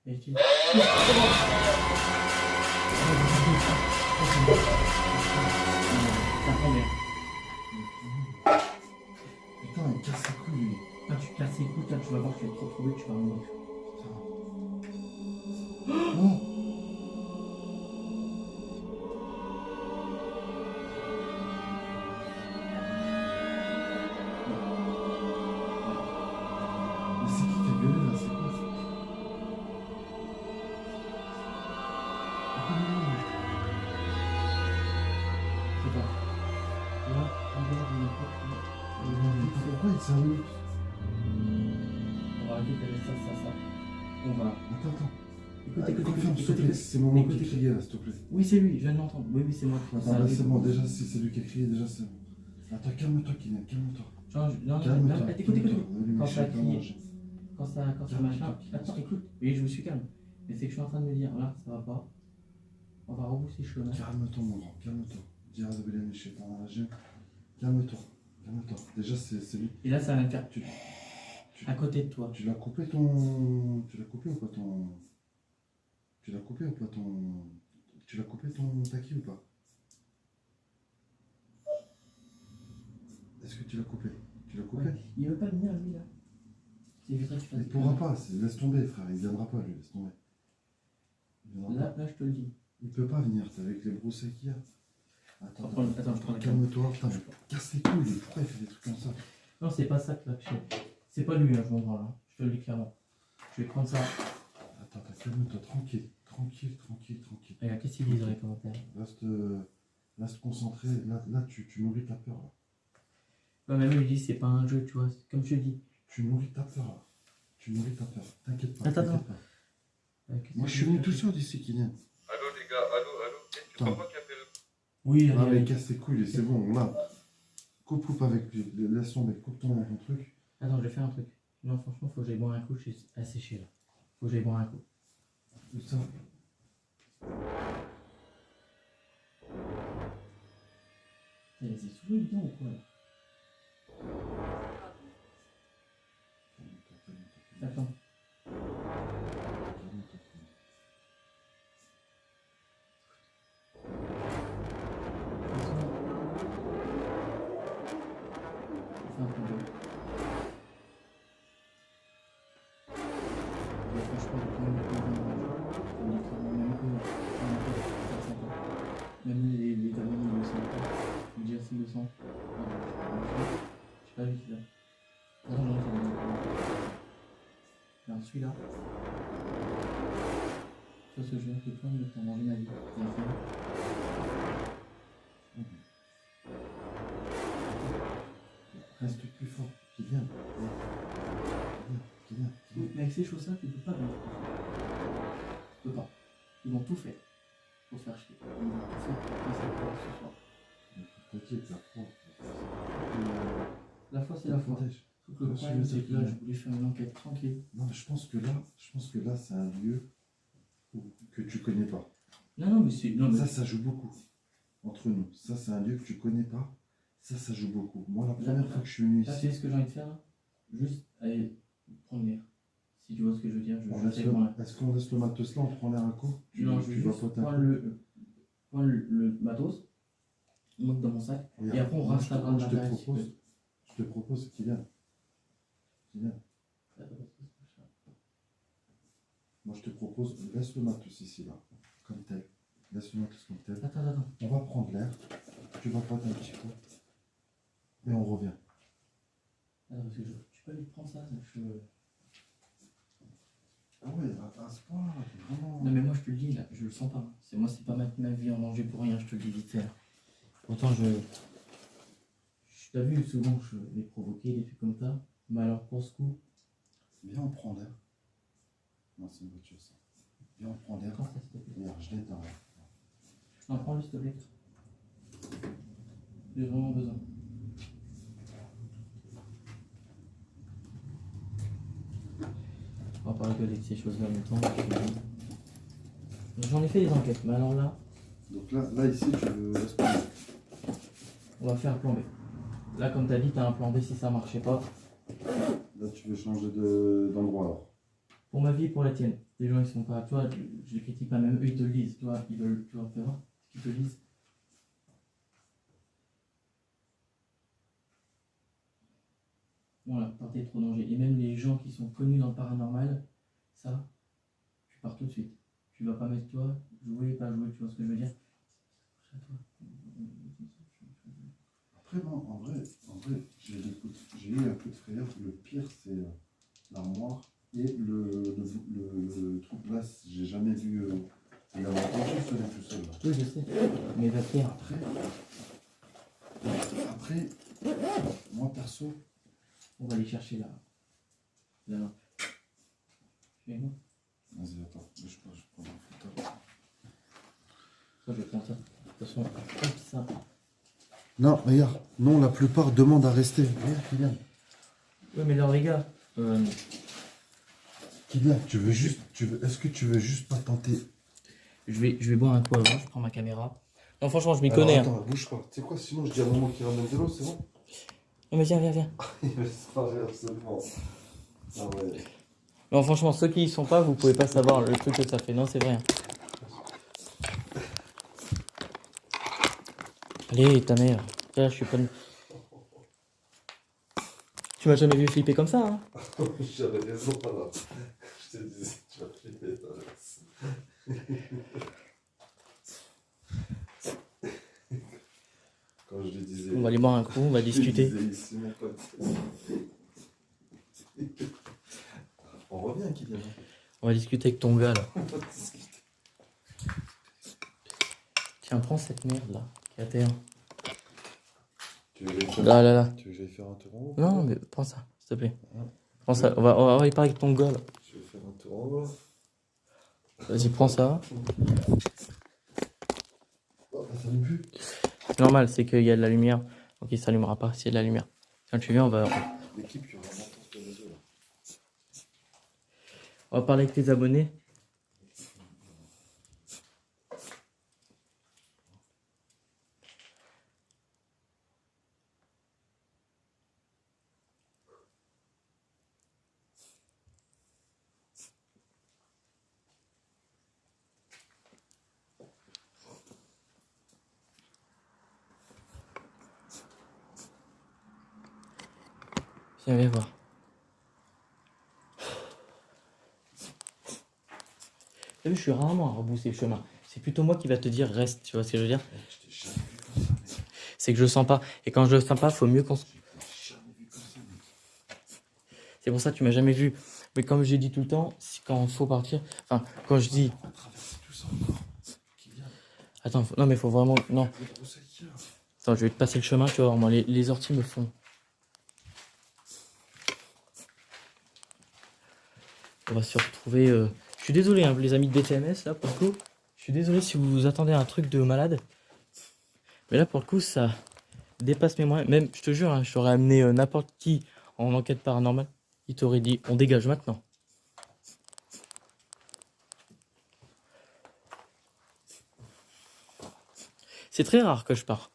Et tu... Ça prend bien.
Putain, il casse les couilles, lui.
Quand tu casses les couilles, toi, tu vas voir que tu vas te retrouver, tu vas mourir.
Oh. Mais c'est qui qui a gueulé là? C'est quoi ça?
Je sais pas. Là, regarde,
Pourquoi il s'amuse?
on va arrêter de ça. On va.
Attends.
Écoute.
S'il te plaît, c'est mon oncle qui criait là, s'il te plaît.
Oui, c'est lui, je viens de l'entendre. Oui, c'est moi.
Attends, là, c'est bon, déjà, si c'est lui qui a crié, déjà, c'est bon. Attends, calme-toi, Kylian, calme-toi.
Non,
Calme-toi.
écoute.
Quand
ça crie, quand ça machin. Attends, écoute. Oui, je me suis calme. Mais c'est que je suis en train de me dire, là, ça va pas. On va repousser le chemin.
Calme-toi, mon grand, calme-toi. Dis à Zabélène, je sais pas, calme-toi. Déjà, c'est lui.
Et là, ça va me faire à côté de toi.
Tu l'as coupé ton. Tu l'as coupé ou pas ton. Tu l'as coupé ton taquis ou pas? Est-ce que tu l'as coupé?
Ouais. Il veut pas venir, lui, là. C'est juste que tu fasses.
Il pourra pas, laisse tomber, frère, il viendra pas, lui, laisse tomber. Il viendra pas.
Là, je te le dis.
Il peut pas venir, t'es avec les broussailles qu'il y a. Attends,
je prends la
calme-toi, putain, mais casse les couilles, pourquoi il fait des trucs comme ça?
Non, c'est pas ça que là, c'est pas lui, hein, je m'en branle, là. Je te le dis clairement. Je vais prendre ça.
Attends, calme-toi, tranquille.
Regarde, qu'est-ce qu'ils disent dans les commentaires?
Reste concentré, là tu nourris ta peur, là.
Ouais, même lui, il dit, c'est pas un jeu, tu vois, comme je te dis.
Tu nourris ta peur, là. T'inquiète pas.
Attends.
Moi, je suis venu tout seul d'ici, Kylian.
Allô les gars, allô. C'est pas moi qui appelle.
Oui,
Ah, mais
allez.
casse tes couilles, c'est bon, là. Coupe avec lui, laisse tomber, coupe ton truc.
Attends, je vais faire un truc. Non, franchement, faut que j'aille boire un coup, je suis asséché là. Faut que j'aille boire un coup.
Tout ça.
C'est souvent évident ou quoi là? Attends. Même les derniers, ils le sentent pas. Je dis assez le sent. Je sais pas lui qui là. Non, c'est bon. Regarde celui-là. Tu vois ce que je veux dire, que plein de t'as mangé ma vie.
Reste plus fort. Qui vient.
Mais avec ces choses-là, tu peux pas venir. Tu peux pas. Ils vont tout faire pour se faire chier. Ils vont tout faire pour que ça passe ce soir.
T'inquiète, la foi.
La foi, c'est la foi. Sauf que le problème, c'est que là, je voulais faire une enquête tranquille.
Non, mais je pense que là, c'est un lieu que tu connais pas.
Non, mais c'est. Non, mais...
Ça joue beaucoup entre nous. Ça, c'est un lieu que tu connais pas. Ça joue beaucoup. Moi, la première fois que je suis venu
Là,
ici.
tu sais ce que j'ai envie de faire là? Juste aller prendre l'air. Si tu vois ce que je veux dire,
Est-ce qu'on laisse le matos là, on prend l'air un coup?
Non, je vais juste prendre le matos, monte dans mon sac,
Regarde,
et après on restera dans
je
l'intérieur.
te propose qu'il vienne. Moi, je te propose, laisse le matos ici, là, comme tel. Laisse le matos comme tel.
Attends.
On va prendre l'air. Tu vas prendre un petit coup. Et on revient.
Attends, parce que tu peux aller prendre ça,
Ah ouais, à ce point, vraiment.
Non mais moi je te le dis là, je le sens pas. C'est pas mettre ma vie en danger pour rien, je te le dis vite fait. Pourtant je t'as vu souvent je vais provoquer des trucs comme ça. Mais alors pour ce coup.
Viens, on prend l'air. Non, c'est une voiture ça. Viens, on prend l'air.
Prends ça s'il te plaît.
Regarde, je l'ai dans l'air.
Non, prends-le s'il te plaît. J'ai vraiment besoin. On va pas rigoler de ces choses-là en même temps. J'en ai fait des enquêtes, mais alors là.
Donc là ici, tu laisses prendre.
On va faire un plan B. Là, comme tu as dit, tu as un plan B si ça marchait pas.
Là, tu veux changer d'endroit alors.
Pour ma vie et pour la tienne. Les gens, ils sont pas. Tu vois, je les critique pas, même eux, ils te le disent. Tu vois, ils veulent. Tu vois, fais voir ce qu'ils te disent. Voilà, partez trop danger. Et même les gens qui sont connus dans le paranormal, ça, tu pars tout de suite. Tu vas pas mettre toi, jouer, pas jouer, tu vois ce que je veux dire.
Après, moi, en vrai, j'ai eu un coup de frayeur. Le pire, c'est l'armoire et le truc là. J'ai jamais vu. Il a entendu sonner tout seul. Là.
Oui, je sais. Mais va faire.
Après, moi perso.
On va aller chercher là. Là. Tu viens moi?
Vas-y, attends. Je prends un photo.
Ça, je prends ça. De toute façon, hop, ça.
Non, regarde. Non, la plupart demandent à rester. Regarde, Kylian.
Oui, mais alors, les gars.
Kylian, est-ce que tu veux juste pas tenter?
Je vais boire un coup avant, je prends ma caméra. Non, franchement, je m'y connais.
Attends, bouge pas. Tu sais quoi, sinon je dis à maman qui ramène de l'eau, c'est bon?
Non, mais viens.
Il va se parler absolument. Ah ouais.
Non, franchement, ceux qui y sont pas, vous pouvez pas savoir le truc que ça fait. Non, c'est vrai. Allez, ta mère. Là, je suis pas. Tu m'as jamais vu flipper comme ça, hein?
J'avais raison, alors. Je te disais, tu vas flipper, Quand je lui disais.
On va aller boire un coup, on va discuter.
Ici, mon pote. On revient, Kylian.
On va discuter avec ton gars là. Tiens, prends cette merde là, qui est à terre.
Tu veux que j'aille faire...
Là.
Tu veux que j'aille faire un tour en haut?
Non, mais prends ça, s'il te plaît. Prends ça, on va y parler avec ton gars là.
Je vais faire un tour en haut.
Vas-y, prends ça.
Oh, ça s'allume plus.
C'est normal, c'est qu'il y a de la lumière. Donc il s'allumera pas s'il y a de la lumière. Quand tu viens, on va
L'équipe qui aura l'importance de réseau là.
On va parler avec tes abonnés. Viens voir. T'as vu, je suis rarement à rebousser le chemin. C'est plutôt moi qui va te dire reste, tu vois ce que je veux dire? C'est que je le sens pas. Et quand je le sens pas, faut mieux qu'on se... C'est pour ça que tu m'as jamais vu. Mais comme j'ai dit tout le temps, quand il faut partir... Enfin, quand je dis...
On va traverser tout ça encore. Qui vient.
Attends, non mais faut vraiment... Non.
Les broussailles qui là.
Attends, je vais te passer le chemin, tu vas voir, moi, les orties me font... On va se retrouver... Je suis désolé, hein, les amis de BTMS, là, pour le coup. Je suis désolé si vous attendez un truc de malade. Mais là, pour le coup, ça dépasse mes moyens. Même, je te jure, hein, je t'aurais amené n'importe qui en enquête paranormale. Il t'aurait dit, on dégage maintenant. C'est très rare que je pars.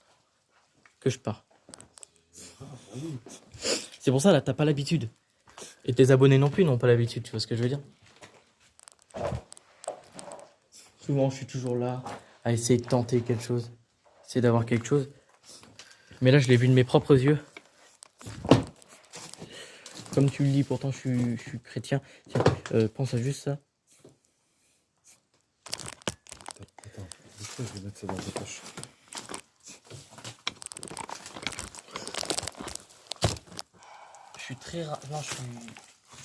C'est pour ça, là, t'as pas l'habitude. Et tes abonnés non plus n'ont pas l'habitude, tu vois ce que je veux dire? Souvent, je suis toujours là à essayer de tenter quelque chose. Essayer d'avoir quelque chose. Mais là, je l'ai vu de mes propres yeux. Comme tu le dis, pourtant, je suis chrétien. Tiens, pense à juste ça.
Attends, je vais mettre ça dans ta poche.
Je suis très rare. Non, je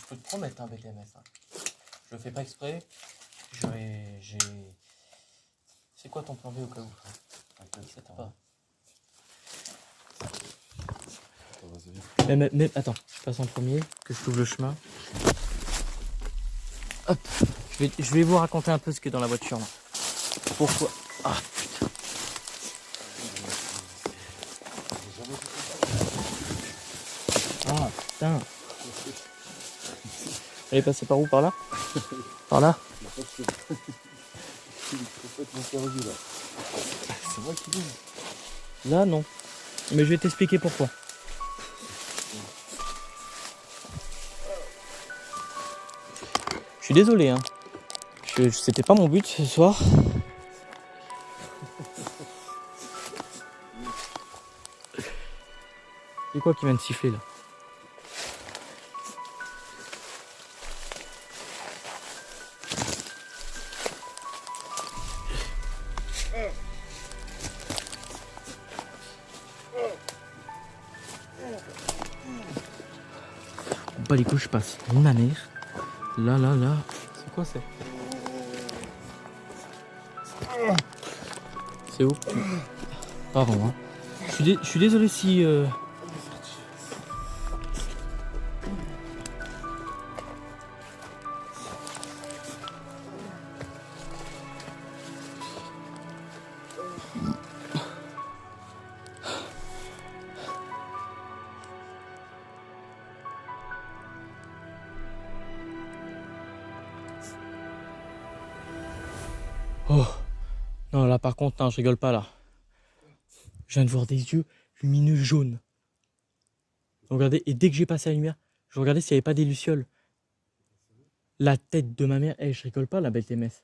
peux te promettre un BTMS. Hein. Je le fais pas exprès. J'ai. C'est quoi ton plan B au cas où? T'inquiète pas. Mais attends, je passe en premier, que je trouve le chemin. Hop. Je vais vous raconter un peu ce qu'il y a dans la voiture. Là. Pourquoi? Ah putain. Ah putain. Elle est passée par où? Par là? Par là?
C'est moi qui dis.
Là, non. Mais je vais t'expliquer pourquoi. Je suis désolé, hein. C'était pas mon but ce soir. C'est quoi qui vient de siffler là? Bah les couilles, je passe ma mère. Là. C'est quoi ça? C'est où? Pardon, hein. Je suis désolé si... Oh. Non, là par contre, non, je rigole pas là. Je viens de voir des yeux lumineux jaunes. Regardez, et dès que j'ai passé la lumière, je regardais s'il n'y avait pas des lucioles. La tête de ma mère, je rigole pas la belle TMS.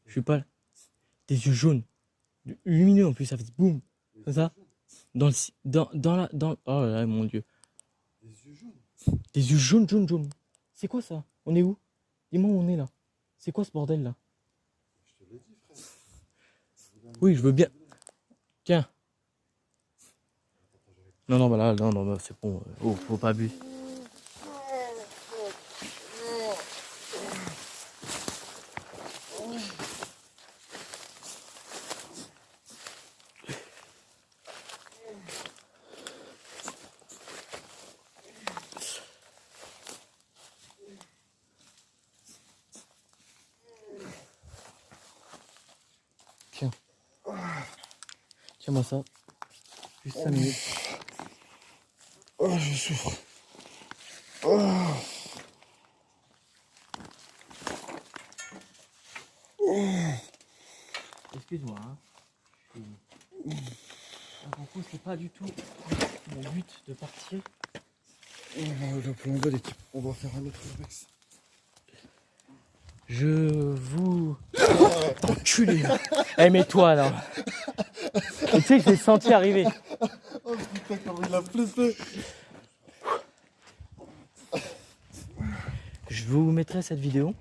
Je suis pas... Des yeux jaunes. Lumineux en plus, ça fait boum. Comme ça. Dans la... Oh là là, mon Dieu.
Des yeux jaunes.
Des yeux jaunes. C'est quoi ça? On est où? Dis-moi où on est là. C'est quoi ce bordel là?
Je te l'ai dit, frère.
Oui, je veux bien. Tiens. Non, bah là, non, c'est bon. Oh, faut pas abuser. Tiens. Tiens-moi ça. Juste 5 minutes.
Oh, je souffre. Oh.
Excuse-moi, hein. Pour le coup, c'est pas du tout mon but de partir.
Le plan B, l'équipe. On va faire un autre Rex.
Je vous... Enculé. Eh mais toi alors. Et tu sais que je l'ai senti arriver.
Oh putain, comment il a flippé.
Je vous mettrai cette vidéo.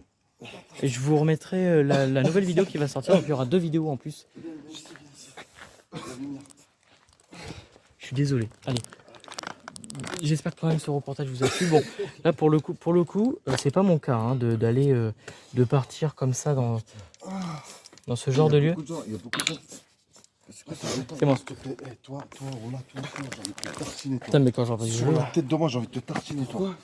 Et je vous remettrai la nouvelle vidéo qui va sortir. Donc il y aura 2 vidéos en plus. Je suis désolé. Allez. j'espère que quand même ce reportage vous a plu. Bon, là pour le coup, c'est pas mon cas hein, d'aller de partir comme ça dans ce genre de lieu.
Il y a beaucoup de gens.
C'est moi.
Eh, toi, on a toi, j'ai envie de te tartiner. Toi.
Putain, mais quand j'ai entendu
Sur la tête de moi, j'ai envie de te tartiner, toi.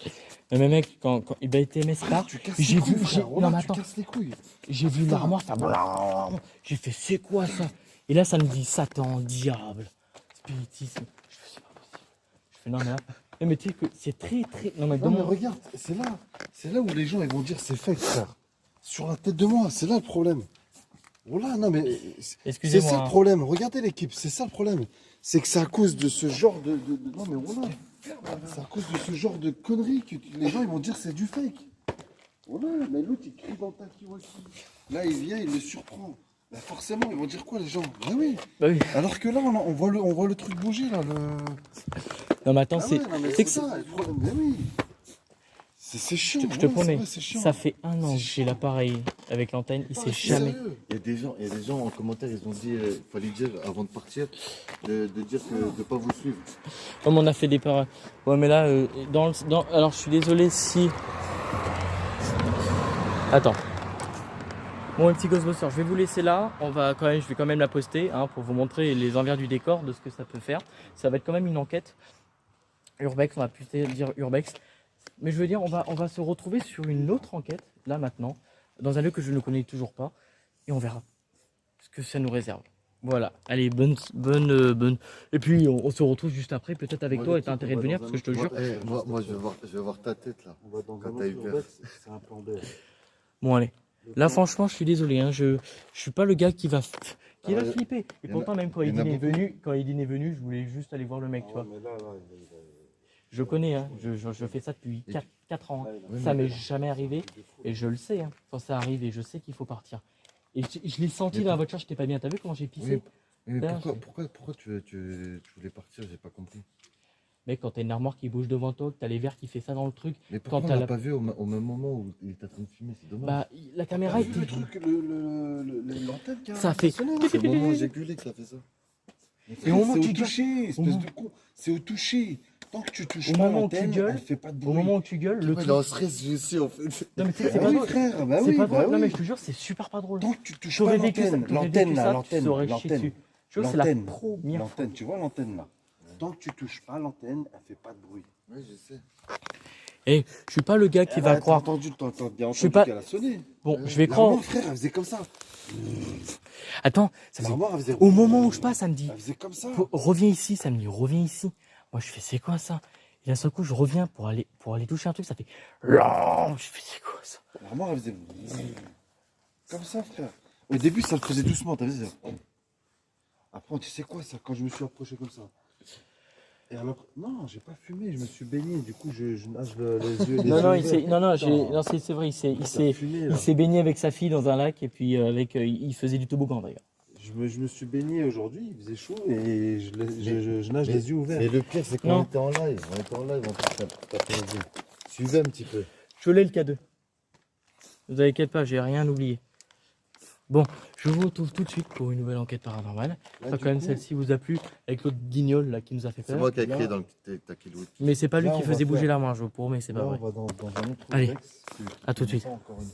Mais mec, quand il a été MS part, j'ai vu, non mais attends,
casses les couilles.
j'ai vu l'armoire faire blablabla. J'ai fait c'est quoi ça? Et là ça me dit Satan, diable, spiritisme. Je fais c'est pas possible. Je fais non mais là, mais tu sais que c'est très non mais
Non mais regarde, c'est là où les gens ils vont dire c'est fake frère. Sur la tête de moi, c'est là le problème. Voilà, non mais c'est
excusez-moi.
ça le problème. Regardez l'équipe, c'est ça le problème. C'est que c'est à cause de ce genre de... Non mais voilà. C'est à cause de ce genre de conneries que les gens ils vont dire c'est du fake. Voilà, mais l'autre il crie dans ta kiwaki. Là il vient, il le surprend. Bah forcément, ils vont dire quoi les gens? Bah oui.
Bah oui.
Alors que là on voit le truc bouger là.
Non mais attends,
Ah ouais, non, mais
c'est que
ça, le problème. Mais oui. C'est chiant.
je te promets,
vrai, chiant.
ça fait 1 an que j'ai l'appareil avec l'antenne, il s'est jamais.
Sérieux.
Il y a des gens en commentaire, ils ont dit, il fallait dire avant de partir, de dire que de pas vous suivre.
Comme on a fait des paroles. Ouais mais là, alors je suis désolé si... Attends. Bon, les petits Ghostbusters, je vais vous laisser là. Je vais quand même la poster hein, pour vous montrer les envers du décor de ce que ça peut faire. Ça va être quand même une enquête. Urbex, on va plus dire Urbex. Mais je veux dire, on va se retrouver sur une autre enquête, là maintenant, dans un lieu que je ne connais toujours pas. Et on verra ce que ça nous réserve. Voilà, allez, bonne. Et puis on se retrouve juste après, peut-être avec toi, et t'as intérêt de venir, parce que je te jure.
Moi je vais voir ta tête là.
On va dans
Quand
un
t'as eu
autre
peur.
c'est un plan B.
Bon, allez. Là, franchement, je suis désolé, hein, je suis pas le gars qui va
Ah,
flipper. Et
il y en a-
pourtant, même quand
il y en a
Edine est
beaucoup.
venu, je voulais juste aller voir le mec, tu vois.
Mais là,
Je connais, hein, je fais ça depuis 4 ans. Hein.
Oui,
Ça
mais-
m'est jamais arrivé, et je le sais, hein, quand ça arrive, et je sais qu'il faut partir. Et je l'ai senti dans la voiture, j'étais pas bien. T'as vu comment j'ai pissé?
Mais
Là,
pourquoi tu voulais partir? J'ai pas compris.
Mec, quand t'as une armoire qui bouge devant toi, que t'as les verres qui fait ça dans le truc,
Mais pourquoi
Quand
on
t'as
l'a
la-
pas vu au même moment où il était en train de filmer? C'est dommage.
bah la caméra
vu
était.
le truc, l'antenne qui a
Ça fait.
sonné,
C'est au moment où j'ai gueulé que ça fait ça.
Et au moment où
c'est
tu
au
gueules-
toucher, espèce de con. C'est au toucher. Tant que tu touches
Au
pas
moment où tu
l'antenne,
gueules,
elle fait pas de bruit.
Au moment où tu gueules, le
Il
truc.
est en stress lui aussi en fait.
Non mais tu sais, c'est
Bah
pas
oui,
drôle.
frère, bah
C'est
oui,
pas
bah
drôle. Non mais
oui.
je te jure, c'est super pas drôle.
Tant que tu touches
J'aurais
pas
vécu ça,
l'antenne,
tu t'aurais chié dessus. Je vois, c'est la première fois.
l'antenne, tu vois l'antenne là. Tant que tu touches pas l'antenne, elle fait pas de bruit.
Oui, je sais.
Et je suis pas le gars qui va croire.
T'as bien
Je suis
entendu
pas-
qu'elle a sonné.
Bon, je vais croire.
L'armoire, frère, elle faisait comme ça.
Attends, ça faisait-
L'armoire, elle faisait...
au moment où je passe, ça me dit
Elle faisait comme ça.
reviens ici, ça me dit reviens ici. Moi je fais c'est quoi ça? Et d'un seul coup je reviens pour aller toucher un truc, ça fait je fais c'est quoi ça?
L'armoire, elle faisait... Comme ça, frère. Au début, ça le faisait doucement, t'as vu ça. Après, tu sais quoi, ça, quand je me suis approché comme ça. Et alors, non, j'ai pas fumé, je me suis baigné, du coup, je nage les yeux.
Non
yeux ouverts.
non, c'est vrai,
T'as fumé, là.
il s'est baigné avec sa fille dans un lac et puis il faisait du toboggan d'ailleurs.
Je me suis baigné aujourd'hui, il faisait chaud et je nage les yeux ouverts.
Mais le pire, c'est
Non.
qu'on était en live. On était en live en plus cet après-midi. Suivez un petit peu.
Je l'ai le K2. Vous inquiétez pas, j'ai rien oublié. Bon, je vous retrouve tout de suite pour une nouvelle enquête paranormale.
Là,
J'espère
du
quand même
coup,
celle-ci vous a plu avec l'autre guignol là qui nous a fait
C'est
peur.
moi qui ai
Là.
écrit dans le Takilout.
Mais c'est pas lui
Là,
qui
on va
faisait bouger
faire-
la main, je vous promets, c'est pas
là,
vrai.
on va dans un autre
Allez,
texte.
à tout de suite.
Encore une fois.